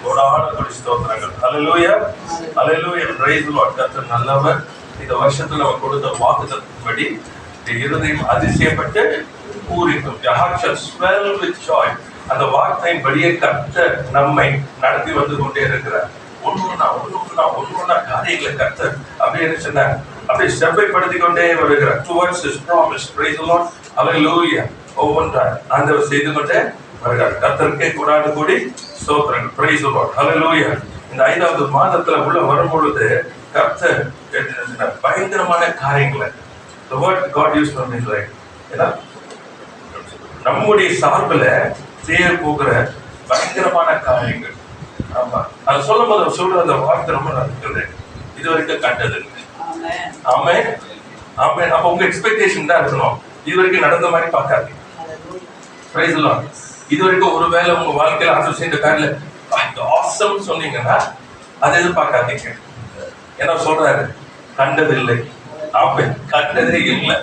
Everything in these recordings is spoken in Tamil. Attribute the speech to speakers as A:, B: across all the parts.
A: கோடான ஸ்தோத்திரங்கள். ஹல்லேலூயா, ஹல்லேலூயா, பிரைஸ் தி லார்ட். கர்த்தர் நல்லவர். இந்த வருஷத்துல அவர் கொடுத்த வாக்குத்தத்தத்தின்படி இருதயம் அதிசயப்பட்டு பூரிக்கும். Your heart shall swell with joy. அந்த வார்த்தையின்படியே கர்த்தர் நம்மை நடத்தி வந்து கொண்டே இருக்கிறார். ஒன்னொன்னா காரியங்களை கர்த்தர் அப்படின்னு சொன்னார், அப்படியே செவ்வாய்ப்படுத்தி கொண்டே வருகிறார். Towards his promise. Praise the Lord. Hallelujah. ஒவ்வொன்றாய் ஆண்டவர் செய்து கொண்டே வருகிறார். கர்த்தருக்கே கூடாது கூடி ஸ்தோத்திரங்கள். Praise the Lord. Hallelujah. இந்த 5வது மாதத்துல உள்ள வரும்பொழுது கர்த்தர் பயங்கரமான காரியங்களை, the word God used for me like, நம்முடைய சார்பில் செய்ய போகிற பயங்கரமான காரியங்கள். ஆமா, அது சொல்லும் போது சொல்ற அந்த வார்த்தை ரொம்ப நல்லது. இது வரைக்கும் கண்டது. ஆமென், ஆமென். அப்ப உங்க எக்ஸ்பெக்டேஷன் தான் இருக்கணும். இது வரைக்கும் நடந்த மாதிரி பார்க்காதீங்க. Price the Lord. இது வரைக்கும் ஒருவேளை உங்க வாழ்க்கையில ஆண்டவர் செய்த காரியத்துல ஆசம் சொன்னீங்கன்னா அதை எதிர்பார்க்காதீங்க. என்ன சொல்றாரு? கண்டதில்லை. ஆமென், கண்டதே இல்லை.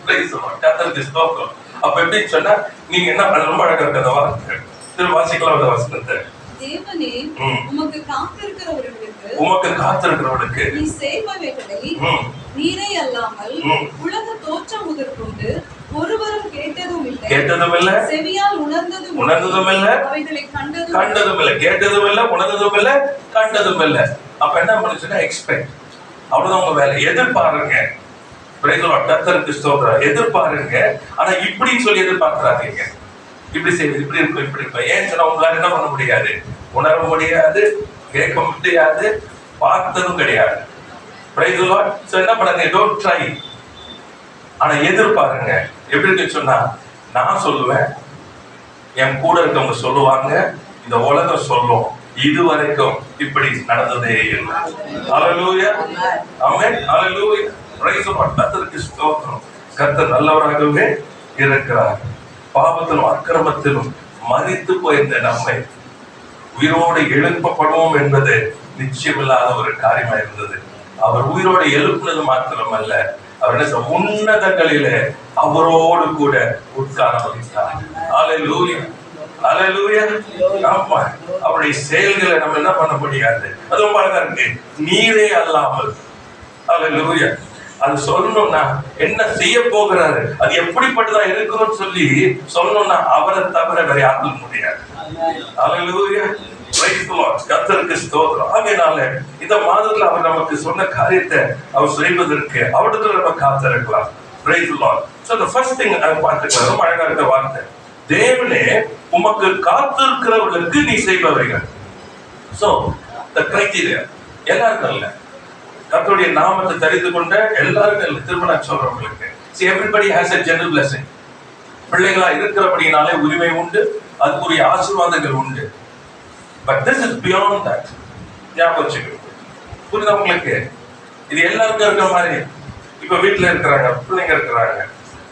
A: Price the Lord. கர்த்தருக்கு ஸ்தோத்திரம். அப்ப எப்படி சொன்னா நீங்க என்ன ரொம்ப அழகா இருக்கிறத வார்த்தை திரு வாசிக்கலாம். அந்த வசனத்தை
B: தேவனே உமக்கு காத்திருக்கிறவர்களுக்கு
A: நீ
B: செய்பவைகளை நீரே அல்லாமல் உலக தோற்றம் முதற்கொண்டு ஒருவரும் கேட்டதும் இல்லை, செவியால் உணர்ந்ததும் இல்லை, அவைகளை கண்டதும் இல்லை. கேட்டதும் இல்லை, உணர்ந்ததும் இல்லை, கண்டதும் இல்லை. அப்ப என்ன பண்ணுச்சுன்னா எக்ஸ்பெக்ட். அவ்வளவுதான் உங்க வேலை. எதிர்பாருங்க. கர்த்தருக்கு ஸ்தோத்திரம். எதிர்பாருங்க. ஆனா இப்படின்னு சொல்லி எதிர்பார்க்கிறாதீங்க. இப்படி செய்வது, இப்படி இருக்கும், இப்படி இருக்கும். ஏன் சொன்னா உங்களால என்ன பண்ண முடியாது? உணர முடியாது, கேட்க முடியாது, பார்த்ததும் கிடையாது. Price the Lord. சோ என்ன பண்ணுங்க? Don't try. ஆனா எதிர்பாருங்க. எப்படி இருக்கு சொன்னா, நான் சொல்லுவேன், என் கூட இருக்கவங்க சொல்லுவாங்க, இந்த உலகம் சொல்லும், இதுவரைக்கும் இப்படி நடந்ததே இல்லை. Hallelujah, amen, hallelujah. Praise the Lord. கர்த்தருக்கு ஸ்தோத்திரம். கர்த்தர் நல்லவராகவே இருக்கிறார். பாவத்திலும் அக்கிரமத்திலும் மரித்து போயிருந்த நம்மை உயிரோடு எழுப்பப்படுவோம் என்பது நிச்சயமில்லாத ஒரு காரியமா இருந்தது. அவர் உயிரோடு எழுப்பினது மாத்திரமல்ல, அவர் என்ன உன்னதங்களிலே அவரோடு கூட உட்கார வைத்தார். ஹல்லேலூயா, ஹல்லேலூயா. ஆமா, அவருடைய செயல்களை நம்ம என்ன பண்ண முடியாது. அது ரொம்ப அழகா இருக்கு. நீரே அல்லாமல். ஹல்லேலூயா. அது சொல்லணும்னா என்ன செய்ய போகிறாரு, அது எப்படிப்பட்டதா இருக்கணும்னு சொல்லி சொல்லணும்னா அவரை தவிர வேற யாரும் முடியாது. ஹல்லேலூயா, பிரைஸ் தி லார்ட். கர்த்தருக்கு ஸ்தோத்திரம். ஆகையால இந்த மாதத்துல அவர் நமக்கு சொன்ன காரியத்தை அவர் செய்வதற்கு அவரிடத்துல நம்ம காத்திருக்கலாம். Praise the Lord. So the first thing பார்த்துக்கலாம். ரொம்ப அழகா இருக்க வார்த்தை. தேவனே உமக்கு காத்திருக்கிறவர்களுக்கு நீ செய்பவைகள். சோ the criteria எல்லாருக்கும் இல்ல. கர்த்தருடைய நாமத்தை தெரிந்து கொண்ட எல்லாருக்கும் திருமணம் சொல்றவங்களுக்கு. See, everybody has a general blessing. பிள்ளைகளா இருக்கிறபடினாலே உரிமை உண்டு, அதுக்குரிய ஆசீர்வாதங்கள் உண்டு. But this is beyond that. ஞாபகம் புரியுதா உங்களுக்கு? இது எல்லாருக்கும் இருக்கிற மாதிரி. இப்ப வீட்டுல இருக்கிறாங்க, பிள்ளைங்க இருக்கிறாங்க,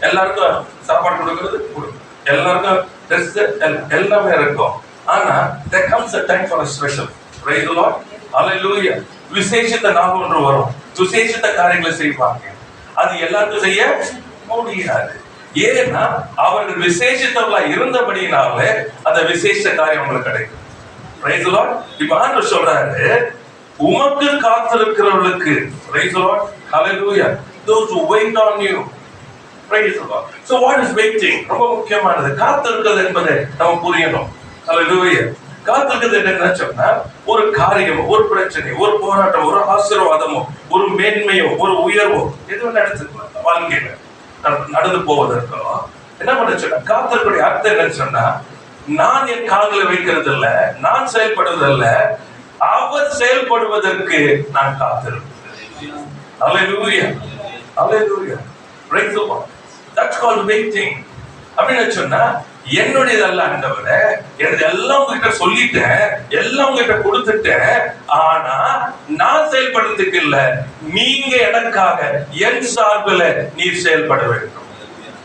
B: எல்லாருக்கும் சாப்பாடு கொடுக்கறது, எல்லாருக்கும் ட்ரெஸ் எல்லாமே இருக்கும். ஆனா there comes a time for a special. Praise the Lord. Hallelujah. விசேஷித்த நாள் ஒன்று வரும். விசேஷித்த காரியங்களை செய்வாங்க. அது எல்லாருக்கும் செய்ய முடியாது. ஏன்னா அவர்கள் விசேஷித்தவர்களா இருந்தபடினாலே அந்த விசேஷ காரியம் உங்களுக்கு கிடைக்கும். Praise the Lord. இப்ப ஆண்டவர் சொல்றாரு, உமக்கு காத்திருக்கிறவர்களுக்கு. Praise the Lord. Hallelujah. Those who wait on you. Praise the Lord. So what is waiting? ரொம்ப முக்கியமானது. காத்திருக்கிறது என்பதை நம்ம புரியணும். Hallelujah. காத்திருக்கிறது என்ன சொன்னா, ஒரு காரியம், ஒரு பிரச்சனை, ஒரு போராட்டம், ஒரு ஆசீர்வாதமோ, ஒரு மேன்மையோ, ஒரு உயர்வோ எதுவும் நடந்துக்கலாம் வாழ்க்கையில நடந்து போவதற்கோ என்ன பண்ண சொன்னா, காத்திருக்கூடிய அர்த்தம் என்னன்னு சொன்னா, நான் என் கால்களை வைக்கிறது இல்ல, நான் செயல்படுவது இல்ல, அவர் செயல்படுவதற்கு நான் காத்திருக்கிறேன். Hallelujah, hallelujah. Praise the Lord. That's called waiting. அப்படின்னு சொன்னா, என்னுடையதல்ல ஆண்டவரே, எனக்கு எல்லாம் உங்ககிட்ட சொல்லிட்டேன், எல்லாம் உங்ககிட்ட கொடுத்துட்டேன், ஆனா நான் செயல்படுறதுக்கு இல்ல, நீங்க எனக்காக என் சார்பில் நீர் செயல்பட வேண்டும்.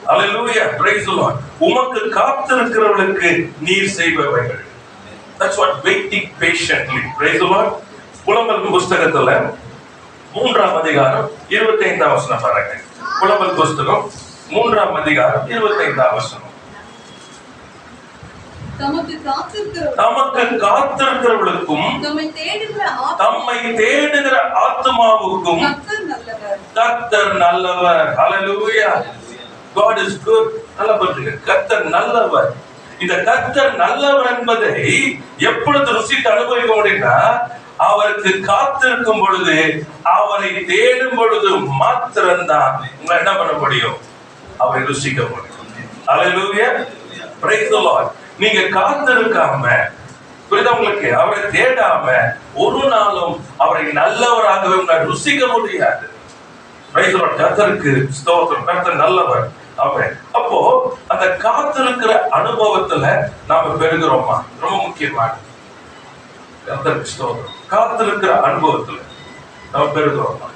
B: Hallelujah, praise the Lord. உமக்கு காத்திருக்கிறவர்களுக்கு நீர் செய்பவைகள். That's what waiting patiently. Praise the Lord. புலம்பல் புஸ்தகத்துல 3ஆம் அதிகாரம் 25ஆம் வசனம் பாருங்க. புலம்பல் புஸ்தகம் 3ஆம் அதிகாரம் 25ஆம் வசனம். தமக்கு
A: காத்திருக்கிறவர்களுக்கும் தம்மை தேடுகிற ஆத்துமாவுக்கும் கர்த்தர் நல்லவர். ஹல்லேலூயா. God is good. நல்லா பாருங்க, கர்த்தர் நல்லவர். இந்த கர்த்தர் நல்லவர் என்பதை எப்பொழுது ருசித்து அனுபவிக்க முடியும்னா, அவருக்கு காத்திருக்கும் பொழுது, அவரை தேடும் பொழுது மாத்திரம்தான் உங்களை என்ன பண்ண முடியும், அவரை ருசிக்க முடியும். ஹல்லேலூயா. Praise the Lord. நீங்க காத்திருக்காம, புரியுதா உங்களுக்கு, அவரை தேடாம ஒரு நாளும் அவரை நல்லவராகவே உங்களால் ருசிக்க முடியாது. Praise the Lord. கர்த்தருக்கு ஸ்தோத்திரம். கர்த்தர் நல்லவர். ஆமென். அப்போ அந்த காத்திருக்கிற அனுபவத்துல நாம பெறுகிறோமா, ரொம்ப முக்கியமானது. கர்த்தருக்கு ஸ்தோத்திரம். காத்திருக்கிற அனுபவத்துல நாம பெறுகிறோமா?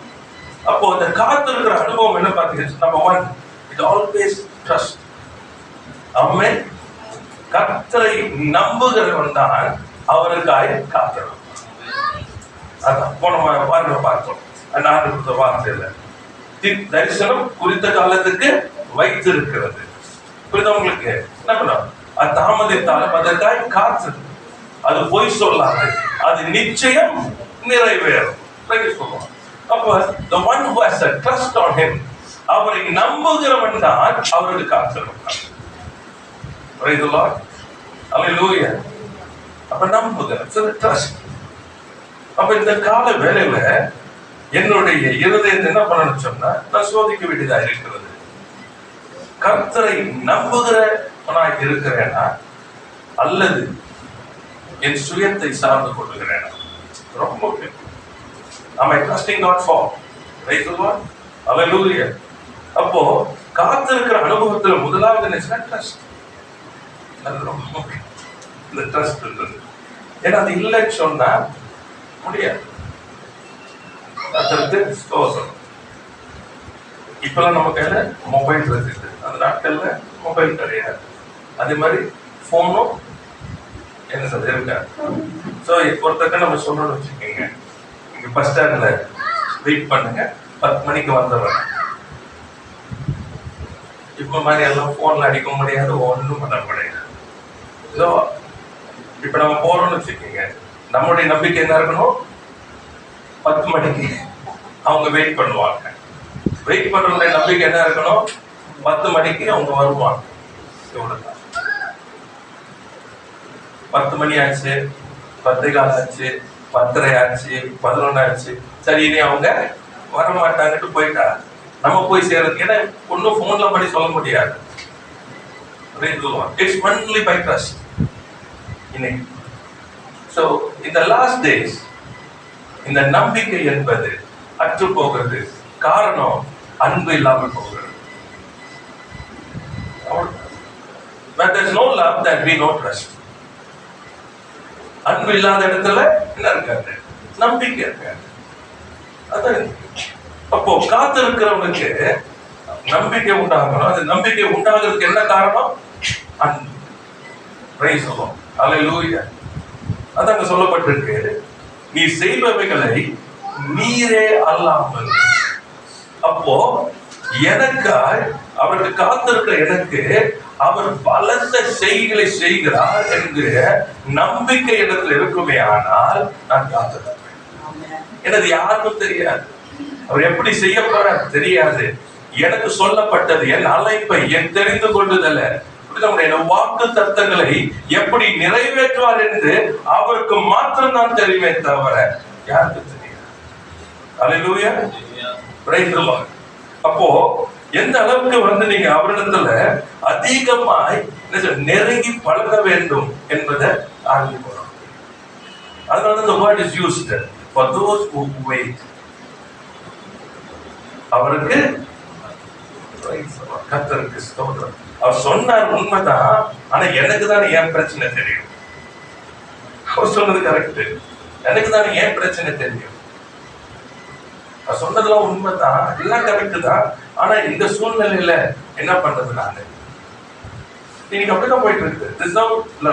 A: அப்போ அந்த காத்திருக்கிற அனுபவம் என்ன பார்த்தீங்கன்னா, நம்பர் 1, it always trust. ஆமென். கர்த்தரை நம்புகிறவன் தான் அவருக்காய் காத்திருப்பான். அதான் போன வாரம் பார்த்தோம். நான் கொடுத்த வார்த்தையில தரிசனம் குறித்த காலத்துக்கு வைத்திருக்கிறது. புரியுதா உங்களுக்கு? என்ன பண்ணும், அது தாமதித்தாலும் அதற்காய் காத்து, அது பொய் சொல்லாது, அது நிச்சயம் நிறைவேறும். அப்போ the one who has a trust on him, அவரை நம்புகிறவன் தான் அவருக்கு காத்திருப்பான். Praise the Lord. Hallelujah. அப்ப நம்புகிறேன், trust. அப்ப இந்த கால வேளையில என்னுடைய இருதயத்தை என்ன பண்ணணும்னு சொன்னா, நான் சோதிக்க வேண்டியதா இருக்கிறது. கர்த்தரை நம்புகிறவனாக இருக்கிறேனா அல்லது என் சுயத்தை சார்ந்து கொள்ளுகிறேனா? ரொம்ப முக்கியம். Am I trusting God for? Praise the Lord. Hallelujah. அப்போ காத்திருக்கிற அனுபவத்துல முதலாவது என்ன? ட்ரஸ்ட். அது ரொம்ப முக்கியம். இந்த ட்ரஸ்ட் இருக்குது. ஏன்னா அது இல்லைன்னு சொன்னா முடியாது. இப்பெல்லாம் நம்ம கையில மொபைல் இருக்குது, அந்த நாட்கள்ல மொபைல் கிடையாது. அதே மாதிரி போனும் என்ன சார் இருக்காது. ஸோ ஒருத்தக்க நம்ம சொல்லணும்னு வச்சுக்கோங்க, இங்க பஸ் ஸ்டாண்ட்ல வெயிட் பண்ணுங்க, 10 மணிக்கு வந்துடுறேன். இப்ப மாதிரி எல்லாம் போன்ல அடிக்க முடியாது, ஒன்றும் பண்ண முடியாது. ஸோ இப்ப நம்ம போறோம்னு வச்சுக்கோங்க, நம்மளுடைய நம்பிக்கை என்ன இருக்கணும், 10 மணிக்கு அவங்க வெயிட் பண்ணுவாங்க. வெயிட் பண்றவங்களுடைய நம்பிக்கை என்ன இருக்கணும், 10 மணிக்கு அவங்க வருவாங்க. 10 மணி ஆச்சு, 10:15 ஆச்சு, 10:30 ஆச்சு, 11 ஆச்சு, சரி இனி அவங்க வரமாட்டாங்கட்டு போயிட்டா நம்ம போய் சேர்றதுக்கு, ஏன்னா ஒன்றும் போன்ல பண்ணி சொல்ல முடியாது. It's only by trust. இன்னைக்கு so in the last days இந்த நம்பிக்கை என்பது அற்று போகிறது. காரணம் அன்பு இல்லாமல் போகிறது. Where there is no love, there be no trust. அன்பு இல்லாத இடத்துல என்ன இருக்காது, நம்பிக்கை இருக்காது. அதான் அப்போ காத்திருக்கிறவனுக்கு நம்பிக்கை உண்டாகணும். அது நம்பிக்கை உண்டாகிறதுக்கு என்ன காரணம், அன்பு. Praise the Lord. ஹல்லேலூயா. அதாங்க சொல்லப்பட்டிருக்கு, நீ செய்பவைகளை நீரே அல்லாமல். அப்போ எனக்காய் அவருக்கு காத்திருக்கிற எனக்கு அவர் பலத்த செய்களை செய்கிறார் என்கிற நம்பிக்கை இடத்துல இருக்குமே, ஆனால் நான் காத்திருப்பேன். எனது யாருக்கும் தெரியாது, அவர் எப்படி செய்ய போறார் தெரியாது. எனக்கு சொல்லப்பட்டது, என் அழைப்பை, என் தெரிந்து கொள்ளுதல, வாக்கு தத்தங்களை எப்படி நிறைவேற்றுவார் என்று அவருக்கு மாத்திரம் தான் தெரியுமே தவிர யாருக்கு தெரியாது. ஹல்லேலூயா. Praise the Lord. அப்போ எந்த அளவுக்கு நீங்க அவரிடத்துல அதிகமாய் நெருங்கி பழக வேண்டும் என்பதை ஆரம்பிக்கணும். அதனால the word is used for those who wait. அவருக்கு கர்த்தருக்கு ஸ்தோத்திரம். அவர் சொன்னார் உண்மைதான், ஆனா எனக்கு தானே ஏன் பிரச்சனை தெரியும். அவர் சொன்னது கரெக்ட், எனக்கு தானே ஏன் பிரச்சனை தெரியும். அவர் சொன்னதெல்லாம் உண்மைதான், எல்லாம் கரெக்ட் தான், ஆனா இந்த சூழ்நிலையில என்ன பண்றது நானு. இன்னைக்கு அப்படிதான் போயிட்டு இருக்கு. This is how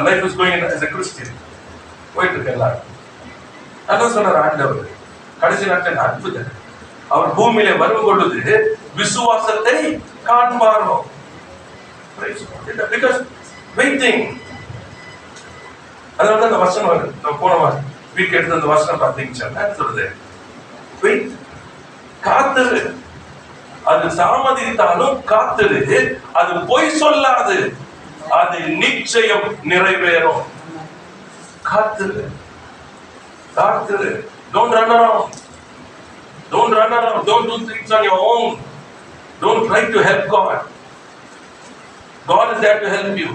A: life is going as a Christian. போயிட்டு இருக்கு எல்லாரும். அதான் சொன்னார் ஆண்டவர் கடைசி நாட்கள் அற்புதம். அவர் பூமியில வரும் பொழுது விசுவாசத்தை காண்பாரோ. Because waiting, அதனாலதான் அந்த வசனம் போன வீக் எடுத்து அந்த வசனம் பார்த்தீங்கன்னா சொல்றது, வெயிட், காத்துரு, அது தாமதித்தாலும் காத்துரு, அது பொய் சொல்லாது, அது நிச்சயம் நிறைவேறும். காத்துரு, காத்துரு. Don't run around. Don't run around. Don't do things on your own. Don't try to help God. God is there to help you.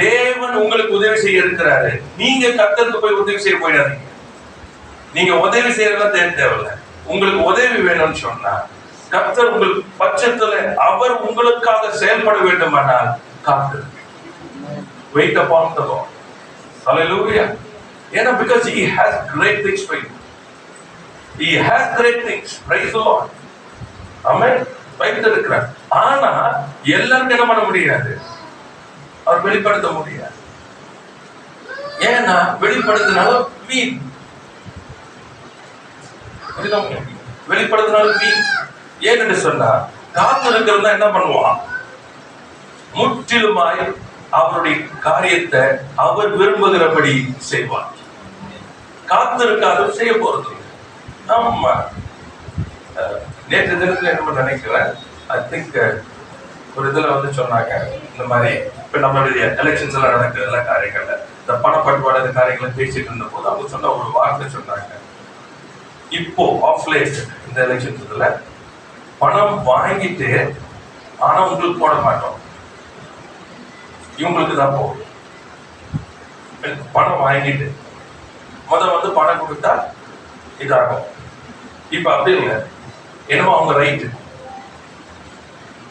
A: தேவன் உங்களுக்கு உதவி செய்ய இருக்கிறாரு. நீங்க கர்த்தருக்கு போய் உதவி செய்ய போயிடாதீங்க. நீங்க உதவி செய்யறதெல்லாம் தேவையில்லை. உங்களுக்கு உதவி வேணும்னு சொன்னா கர்த்தர் உங்களுக்கு பட்சத்துல அவர் உங்களுக்காக செயல்பட வேண்டுமானால் காத்திருங்க. Wait upon the Lord. Hallelujah. ஏன்னா because he has great things for you. He has great things. Praise the Lord. Amen. வைத்திருக்கிறார். ஆனா எல்லாருக்கும் என்ன பண்ண முடியாது, அவர் வெளிப்படுத்த முடியாது. ஏன்னா வெளிப்படுத்தினாலும் வீண், வெளிப்படுத்தினாலும் வீண். ஏன்னு சொன்னா காத்திருக்கிறதா என்ன பண்ணுவான், முற்றிலுமாய் அவருடைய காரியத்தை அவர் விரும்புகிறபடி செய்வார். காத்திருக்காத செய்ய போறது. ஆமா, நேற்று தினத்துல என்ன நினைக்கிறேன், ஐ திங்க் ஒரு இதுல சொன்னாங்க, இந்த மாதிரி இப்ப நம்மளுடைய எலெக்ஷன்ஸ் எல்லாம் நடக்குது, எல்லா காரியங்கள்ல இந்த பணப்பட்டுவாட காரியங்களை பேசிட்டு இருந்த போது அவங்க சொன்ன ஒரு வார்த்தை சொன்னாங்க, இப்போ ஆஃப்லைன் இந்த எலெக்ஷன்ஸ்ல பணம் வாங்கிட்டு ஆனா உங்களுக்கு போட மாட்டோம், இவங்களுக்கு தான் போகும். பணம் வாங்கிட்டு பணம் கொடுத்தா இதாகும். இப்ப அப்படி இல்லை, என்னமோ அவங்க ரைட்டு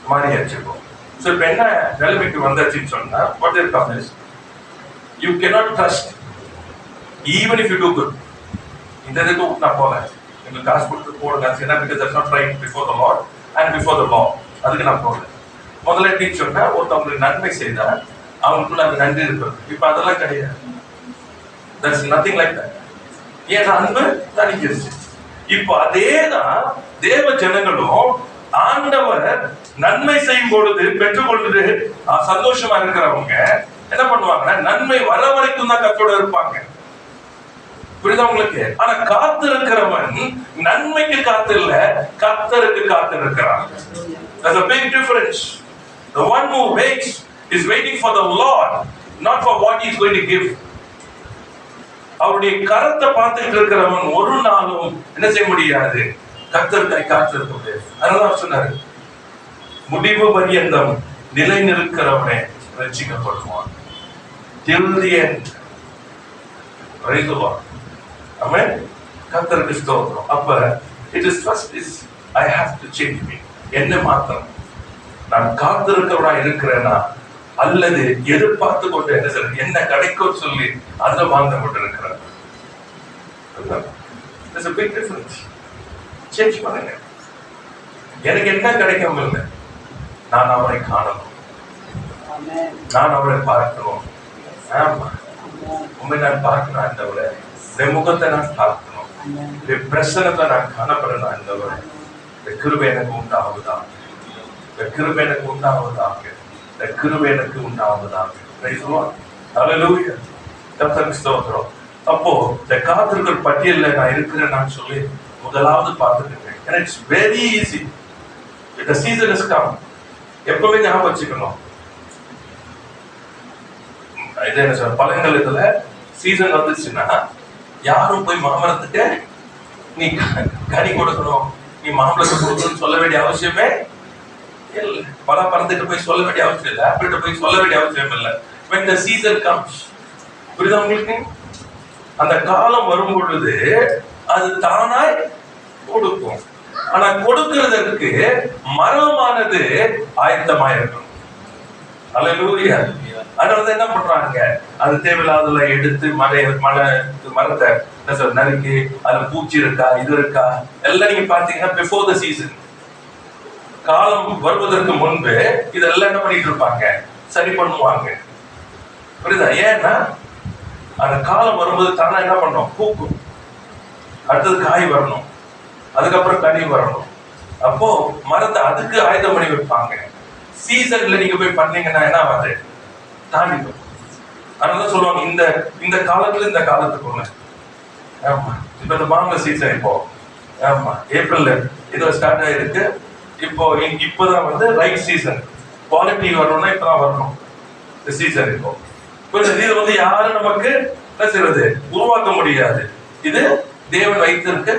A: மாறி வச்சிருக்கோம். ஸோ இப்போ என்ன நிலைமைக்கு வந்தாச்சுன்னு சொன்னா, what is comes, you cannot trust even if you do good. இந்த இதுக்கு நான் போல எங்களுக்கு காசு கொடுத்து போடுங்க, ஏன்னா because that's not right before the Lord and before the law. அதுக்கு நான் போகல. முதல்ல எப்படி சொன்னா, ஒருத்தவங்களுக்கு நன்மை செய்தா அவங்களுக்குள்ள அந்த நன்றி இருக்கிறது. இப்ப அதெல்லாம் கிடையாது. That's nothing like that. ஏன்னா அன்பு தனிக்கிருச்சு. இப்போ அதேதான் தேவ ஜனங்களும் ஆண்டவர் நன்மை செய்யும் பொழுது பெற்றுக்கொண்டு சந்தோஷமா இருக்கிறவங்க என்ன பண்ணுவாங்கன்னா, நன்மை வர வரைக்கும் தான் கத்தோட இருப்பாங்க. புரியுதா உங்களுக்கு? ஆனா காத்து இருக்கிறவன் நன்மைக்கு காத்து இல்ல, கர்த்தருக்கு காத்து இருக்கிறான். There's a big difference. The one who waits is waiting for the Lord, not for what he is going to give. அவருடைய கரத்தை பார்த்துட்டு இருக்கிறவன் ஒரு நாளும் என்ன செய்ய முடியாது, கர்த்தருக்காய் காத்திருக்க முடியாது. அதனால சொன்னாரு, முடிவு பரியந்தம் நிலை நிற்கிறவனே ரட்சிக்கப்படுவான். Till the end. Praise the Lord. Amen. கர்த்தருக்கு ஸ்தோத்திரம். அப்ப it is first is I have to change me. என்ன மாத்தணும்? நான் காத்திருக்கிறவனா இருக்கிறேனா அல்லது எதிர்பார்த்து கொண்டு என்ன சொல்ற என்ன கிடைக்கும் சொல்லி அதுல வாழ்ந்து கொண்டு இருக்கிறேன். There's a big difference. Change பண்ணுங்க. எனக்கு என்ன கிடைக்கும் இல்லை, நான் அவரை காணணும், நான் அவரை பார்க்கணும். ஆமா, உண்மை நான் பார்க்கணும் ஆண்டவரே, என் முகத்தை நான் பார்க்கணும், என் பிரசனத்தை நான் காணப்படணும் ஆண்டவரே. இந்த கிருபை எனக்கு உண்டாவதாக, இந்த கிருபை எனக்கு உண்டாவதாக, இந்த கிருபை எனக்கு உண்டாவதாக. Praise the Lord. Hallelujah. கர்த்தருக்கு ஸ்தோத்திரம். அப்போ இந்த காத்திருக்கிற பட்டியல்ல நான் இருக்கிறேன் நான் சொல்லி முதலாவது பார்த்துட்டு இருக்கேன். And it's very easy. The season has come. எப்பவுமே ஞாபகம் வச்சுக்கணும், இது என்ன சொல்ற, பழங்கள் இதுல சீசன் வந்துச்சுன்னா யாரும் போய் மாமரத்துக்கு நீ கனி கொடுக்கணும், நீ மாம்பழத்தை கொடுக்கணும்னு சொல்ல வேண்டிய அவசியமே இல்லை. பல பழத்துக்கு போய் சொல்ல வேண்டிய அவசியம் இல்லை, ஆப்பிள்கிட்ட போய் சொல்ல வேண்டிய அவசியம் இல்லை. When the season comes, புரியுதா உங்களுக்கு? அந்த காலம் வரும் பொழுது அது தானாய் கொடுக்கும். ஆனா கொடுக்கிறதற்கு மரமானது ஆயத்தமாயிருக்கும். அல்லேலூயா. அதனால என்ன பண்றாங்க, அது தேவையில்லாதல எடுத்து மரத்தை நறுக்கி அதுல பூச்சி இருக்கா இது இருக்கா எல்லாம் நீங்க பாத்தீங்கன்னா பிஃபோர் த சீசன், காலம் வருவதற்கு முன்பு இதெல்லாம் என்ன பண்ணிட்டு இருப்பாங்க, சரி பண்ணுவாங்க. புரியுதா? ஏன்னா அந்த காலம் வரும்போது தானே என்ன பண்ணணும், பூக்கும், அடுத்தது காய் வரணும், அதுக்கப்புறம் கனி வரணும். அப்போ மரத்தை அதுக்கு ஆயுதம் பண்ணி வைப்பாங்க. சீசன்ல நீங்க போய் பண்ணீங்கன்னா என்ன ஆகுது, தாண்டி அதனால சொல்லுவாங்க இந்த இந்த காலத்துல இந்த காலத்துக்குள்ள. ஆமா, இப்ப இந்த மாம்பழ சீசன் இப்போ, ஆமா ஏப்ரல்ல இதுல ஸ்டார்ட் ஆயிருக்கு. இப்போ இப்பதான் வந்து ரைட் சீசன், குவாலிட்டி வரணும்னா இப்பதான் வரணும் இந்த சீசன். இப்போ இது வந்து யாரும் நமக்கு என்ன செய்வது, உருவாக்க முடியாது. இது தேவன் வைத்திருக்க.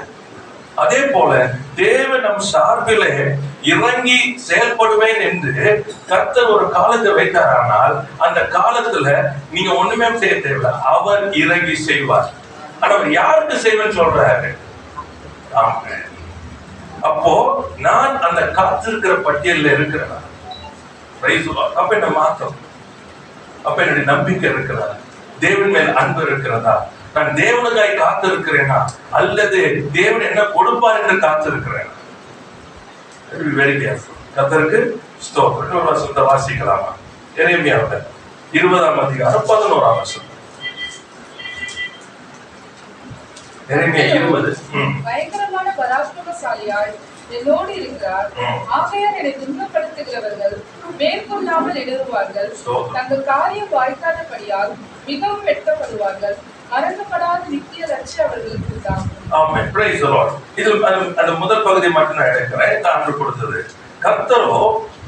A: அதே போல தேவன் நம் சார்பிலே இறங்கி செயல்படுவேன் என்று கர்த்தர் ஒரு காலத்தை வைத்தாரானால் அந்த காலத்துல நீங்க ஒண்ணுமே செய்ய தேவையில்லை, அவர் இறங்கி செய்வார். ஆனா அவர் யாருக்கு செய்வேன்னு சொல்றாரு? ஆமென். அப்போ நான் அந்த காத்திருக்கிற பட்டியலில் இருக்கிறேன். அப்ப என்ன மாற்றம், அப்ப என்னுடைய நம்பிக்கை இருக்கிறதா, தேவன் மேல் அன்பு இருக்கிறதா, நான் தேவனுக்காய் காத்திருக்கிறேனா அல்லது தேவன் என்ன கொடுப்பார் என்று காத்திருக்கிறேனா? Very careful. கர்த்தருக்கு ஸ்தோத்திரம். ஒரு வசனத்தை வாசிக்கலாமா? எரேமியாவுல 20ஆம் அதிகாரம் 11ஆம் வசனம். எரேமியா 20.
B: பயங்கரமான பராக்கிரமசாலியாய் என்னோடு இருக்கிறார், ஆகையால் என்னை துன்பப்படுத்துகிறவர்கள் மேற்கொள்ளாமல் இடறுவார்கள், தங்கள் காரியம் வாய்க்காதபடியால் மிகவும் வெட்கப்படுவார்கள், மறக்கப்படாத நித்திய ரட்சிப்பு அவர்களுக்கு உண்டாகும்.
A: ஆமென். Praise the Lord. இது அந்த முதல் பகுதி மட்டும் நான் எடுக்கிறேன். ஆண்டு கொடுத்தது, கர்த்தரோ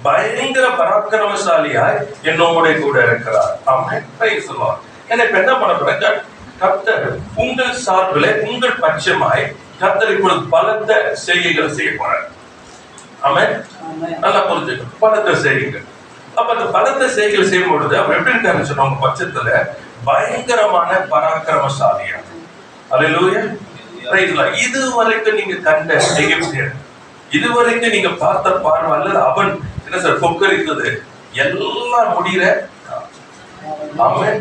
A: பயங்கர பராக்கிரமசாலியாய் என்னோட கூட இருக்கிறார். ஆமென். Praise the Lord. என்ன பண்ண போறேன்? கர்த்தர் உங்கள் சார்பிலே உங்கள் பட்சமாய் கர்த்தர் இப்பொழுது பலத்த செய்கைகளை செய்ய போறார். ஆமென். நல்லா புரிஞ்சுக்கணும், பலத்த செய்கைகள். அப்ப அந்த பலத்த செய்கைகள் செய்யும் பொழுது அவர் எப்படி இருக்காருன்னு சொன்னா உங்க பட்சத்துல பயங்கரமான பராக்கிரமசாலியா. அல்லேலூயா. இதுவரைக்கும் நீங்க கண்ட எகிப்தியர், இதுவரைக்கும் நீங்க பார்த்த பார்வை அல்லது அவன் என்ன சார் கொக்கரித்தது எல்லாம் முடிகிற. ஆமென்.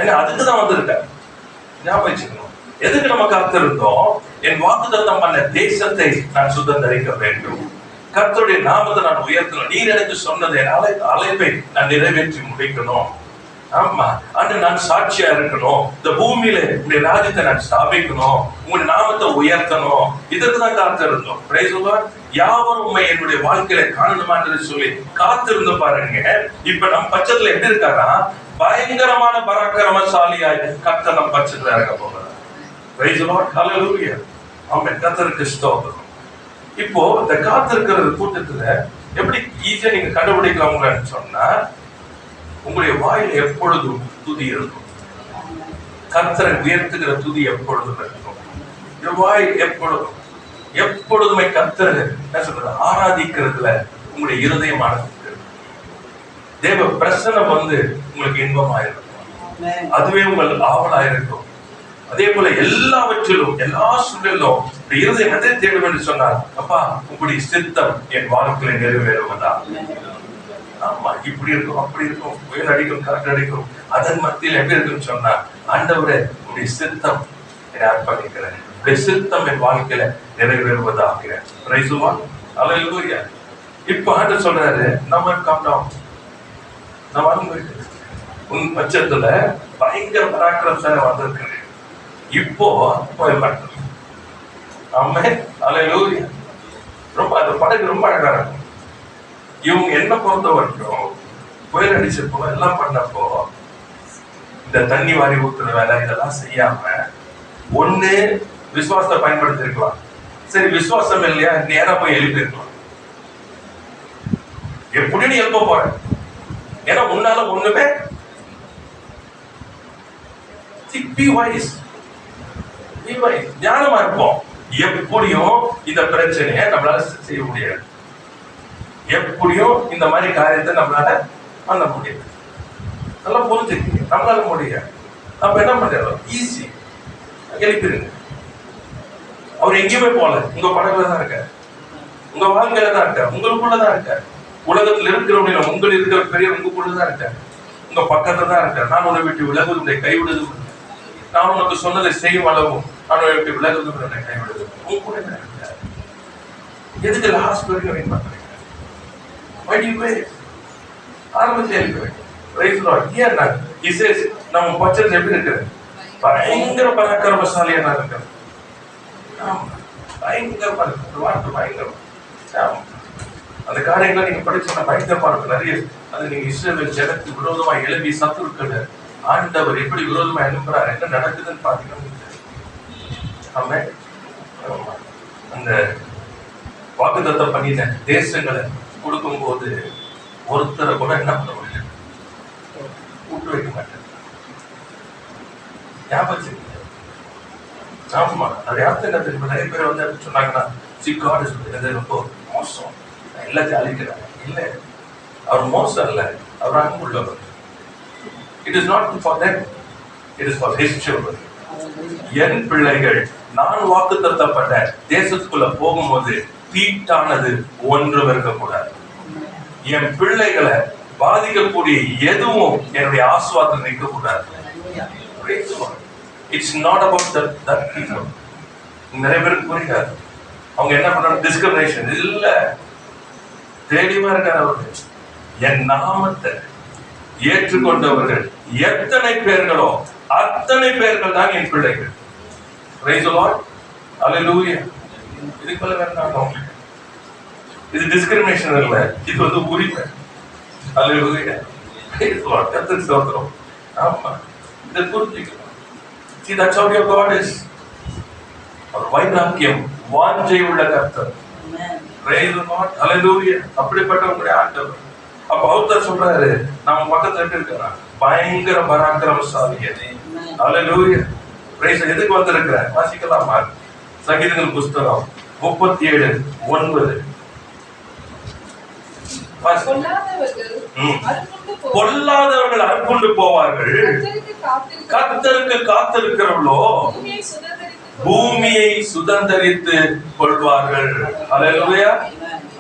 A: ஏன்னா அதுக்குதான் வந்திருக்க. ஞாபகம் வச்சுக்கணும். எதுக்கு நம்ம காத்திருந்தோம்? என் வாக்குத்தத்தம் பண்ண தேசத்தை நான் சுதந்திரிக்க வேண்டும், கர்த்தருடைய நாமத்தை நான் உயர்த்தணும், நீர் எனக்கு சொன்னதை அழைப்பை நான் நிறைவேற்றி முடிக்கணும். ஆமா, அன்று நான் சாட்சியா இருக்கணும், இந்த பூமியில உங்களுடைய ராஜ்யத்தை நான் ஸ்தாபிக்கணும், உங்களுடைய நாமத்தை உயர்த்தணும். இதற்குதான் காத்திருந்தோம். Praise the Lord. யாவரும் உண்மை என்னுடைய வாழ்க்கையில காணணுமான்னு சொல்லி காத்திருந்து பாருங்க. இப்ப நம்ம பட்சத்துல எப்படி இருக்காரா? பயங்கரமான பராக்கிரமசாலியாய் கர்த்தர் நம் பட்சத்துல இருக்க போகிறார். Praise the Lord. Hallelujah. Amen. கர்த்தருக்கு ஸ்தோத்திரம். இப்போ இந்த காத்திருக்கிற கூட்டத்துல எப்படி ஈஸியா நீங்க கண்டுபிடிக்கலாம்னு சொன்னா, உங்களுடைய வாயில் எப்பொழுதும் துதி இருக்கும். கர்த்தரை உயர்த்துகிற துதி எப்பொழுதும் இருக்கும். வாய் எப்பொழுதுமே கர்த்தரை என்ன சொல்றது, ஆராதிக்கிறதுல உங்களுடைய இருதயமானது. தேவ பிரசன்னம் வந்து உங்களுக்கு இன்பமாயிருக்கும், அதுவே உங்கள் ஆவலாயிருக்கும். அதே போல எல்லாவற்றிலும் எல்லா சூழலிலும் இருதயம் எதை தேடும் என்று சொன்னார், அப்பா உங்களுடைய சித்தம் என் வாழ்க்கையில நிறைவேறுவதா. ஆமா, இப்படி இருக்கும் அப்படி இருக்கும், புயல் அடிக்கும் காற்று அடிக்கும், அதன் மத்தியில் எப்படி இருக்குன்னு சொன்னா, ஆண்டவரே உடைய சித்தம் என்னை அர்ப்பணிக்கிறேன், உடைய சித்தம் என் வாழ்க்கையில நிறைவேறுவதாக. Price the Lord. ஹல்லேலூயா. இப்ப ஆண்டவர் சொல்றாரு, நம்ம கம் டவுன், நம்ம உன் பட்சத்துல பயங்கர பராக்கிரமசாலி வந்திருக்கிறேன், இப்போ போய் மாட்டேன். ஆமென். ஹல்லேலூயா. ரொம்ப அந்த படகு ரொம்ப அழகா இருக்கும். இவங்க என்ன பொறுத்த வரைக்கும் புயல் அடிச்சப்போ எல்லாம் பண்ணப்போ இந்த தண்ணி வாரி ஊத்துற வேலை இதெல்லாம் செய்யாம ஒண்ணு விசுவாசத்தை பயன்படுத்தி இருக்கலாம். சரி, விசுவாசம் இல்லையா, நேரா போய் எழுப்பி இருக்கலாம். எப்படி நீ எழுப்ப போற? ஏன்னா உன்னால ஒண்ணுமே. ஞானமா இருப்போம். எப்படியும் இந்த பிரச்சனையை நம்மளால செய்ய முடியாது, எப்படியும் இந்த மாதிரி காரியத்தை நம்மளால பண்ண முடியாது. நல்லா புரிஞ்சுக்கீங்க, நம்மளால முடியாது. அப்ப என்ன பண்றோம்? ஈஸி, எழுப்பிடுங்க. அவர் எங்கேயுமே போல, உங்க படகுல தான் இருக்க, உங்க வாழ்க்கையில தான் இருக்க, உங்களுக்குள்ளதான் இருக்க. உலகத்தில் இருக்கிறவங்க உங்கள் இருக்கிற பெரிய உங்களுக்குள்ளதான் இருக்க, உங்க பக்கத்துல தான் இருக்க. நான் உன்னை விட்டு விலகுவதை கைவிடுவதும், நான் உனக்கு சொன்னதை செய்யும் அளவும் நான் உன்னை விட்டு விலகுவதும் என்னை கைவிடுவதும் உங்க கூட இருக்க. எதுக்கு லாஸ்ட் வரைக்கும் வெயிட் பண்றீங்க? ஆரம்பத்தில் எழுப்ப வேண்டும். Price the Lord. ஏன்னா he says நம்ம பட்சம் எப்படி இருக்குது? பயங்கர பராக்கிரமசாலியா நான் இருக்கிறேன். ஆமா, பயங்கர பராக்கிரமம். அந்த காரியங்களை நீங்க படிச்சா பயங்கரமா இருக்கும். நிறைய அது நீங்க இஸ்ரவேல் ஜனத்துக்கு விரோதமா எழுப்பி சத்துருக்களை ஆண்டவர் எப்படி விரோதமா எழுப்புறாரு, என்ன நடக்குதுன்னு பாத்தீங்கன்னா ஆமென். அந்த வாக்குத்தத்தம் பண்ணின தேசங்களை கொடுக்கும் போது ஒருத்தரை கூட என்ன பண்ண முடியல, கூட்டு வைக்க மாட்டேன். ஞாபகம் ஆமா, அது யார்த்த கத்துக்கு நிறைய பேர் வந்து சொன்னாங்கன்னா ரொம்ப மோசம், எல்லாத்தையும் அழிக்கிறாங்க. இல்ல, அவர் மோசம் இல்ல, அவர் அன்பு உள்ளவர். It is not for them, it is for his children. என் பிள்ளைகள் நான் வாக்குத்தத்தப்பட்ட தேசத்துக்குள்ள போகும்போது தீட்டானது ஒன்றும் இருக்கக்கூடாது. என் பிள்ளைகளை பாதிக்கக்கூடிய எதுவும் என்னுடைய ஆசுவாதத்தில் நிற்க கூடாது. It's not about that people. நிறைய பேருக்கு புரியாது. அவங்க என்ன பண்றாங்க, டிஸ்கிரிமினேஷன் இல்ல, தெளிவா இருக்காரு அவர்கள். என் நாமத்தை ஏற்றுக்கொண்டவர்கள் எத்தனை பேர்களோ அத்தனை பேர்கள் தான் என் பிள்ளைகள். Praise the Lord. Hallelujah. இதுக்கு மேல வேண்டாம். இது டிஸ்கிரிமினேஷன் இல்ல, இது வந்து உரிமை. Hallelujah. Praise the Lord. கர்த்தருக்கு ஸ்தோத்திரம். ஆமா, இதை புரிஞ்சுக்கணும். See, that's how your God is. அவர் வைராக்கியம், வாஞ்சை உள்ள கர்த்தர். Praise the Lord. Hallelujah. அப்படிப்பட்ட உங்களுடைய ஆண்டவர். அப்ப அவர் சொல்றாரு, நம்ம பக்கத்துல எப்படி இருக்கிறான், பயங்கர பராக்கிரமசாலி. Hallelujah. Praise. எதுக்கு வந்திருக்கிற வாசிக்கலாமா? சங்கீதங்கள் புஸ்தகம் 37:9. பொல்லாதவர்கள் அறுப்புண்டு போவார்கள், கர்த்தருக்கு காத்திருக்கிறவர்களோ பூமியை சுதந்தரித்து கொள்வார்கள். அல்லேலூயா,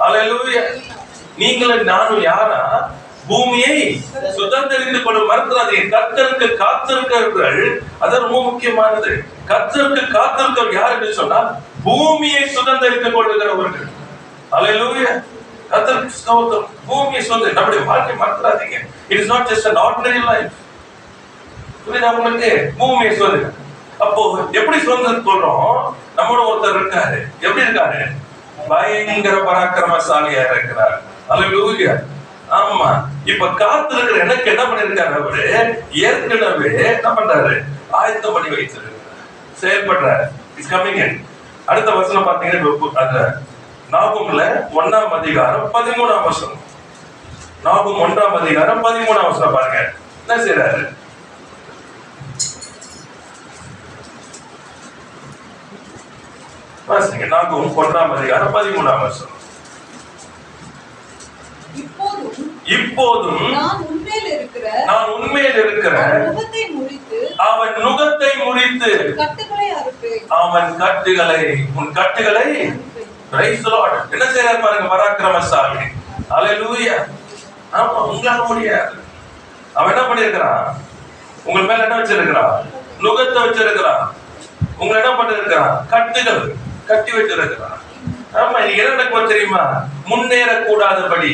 A: அல்லேலூயா. நீங்களும் நானும் யாரா? பூமியை சுதந்தரித்துக் கொள்ள மறந்துடாதீங்க. கர்த்தருக்கு காத்திருக்கிறவர்கள், அது ரொம்ப முக்கியமானது. கர்த்தருக்கு காத்திருக்கிறவர்கள் யார் என்று சொன்னால் பூமியை சுதந்தரித்துக் கொள்ளுகிறவர்கள். அல்லேலூயா. கர்த்தருக்கு ஸ்தோத்திரம். பூமியை சுதந்திர நம்முடைய வாழ்க்கை மறந்துடாதீங்க. It is not just an ordinary life. புரியுதா உங்களுக்கு? பூமியை சுதந்திர. அப்போ எப்படி சுதந்திரம் கொள்றோம்? நம்மளோட ஒருத்தர் இருக்காரு. எப்படி இருக்காரு? பயங்கர பராக்கிரமசாலியா இருக்கிறார். அல்லேலூயா. ஆமா, இப்ப காத்திருக்கிற எனக்கு என்ன பண்ணிருக்காரு, அவரு ஏற்கனவே என்ன பண்றாரு, ஆயத்தம் பண்ணி வைத்திருக்கிறார், செயல்படுறாரு. Is coming in. அடுத்த வசனம் பாத்தீங்கன்னா நாகூம்ல 1ஆம் அதிகாரம் 13ஆம் வசனம். நாகூம் 1ஆம் அதிகாரம் 13ஆம் வசனம் பாருங்க, என்ன செய்யறாரு. வாசிங்க. நாகூம் 1ஆம் அதிகாரம் 13ஆம் வசனம். இப்போதும் நான் உன்மேல் இருக்கிற அவன் நுகத்தை முறித்து அவன் கட்டுகளை உன் கட்டுகளை என்ன செய்யறாரு பாருங்க, பராக்கிரமசாலி. அல்லேலூயா. ஆமா, உங்களால முடியாது. அவன் என்ன பண்ணிருக்கிறான், உங்க மேல என்ன வச்சிருக்கிறான், நுகத்தை வச்சிருக்கிறான். உங்களை என்ன பண்ணிருக்கிறான், கட்டுகள் கட்டி வச்சிருக்கிறான். ஆமா, இது என்ன நடக்கும் தெரியுமா, முன்னேறக்கூடாதபடி.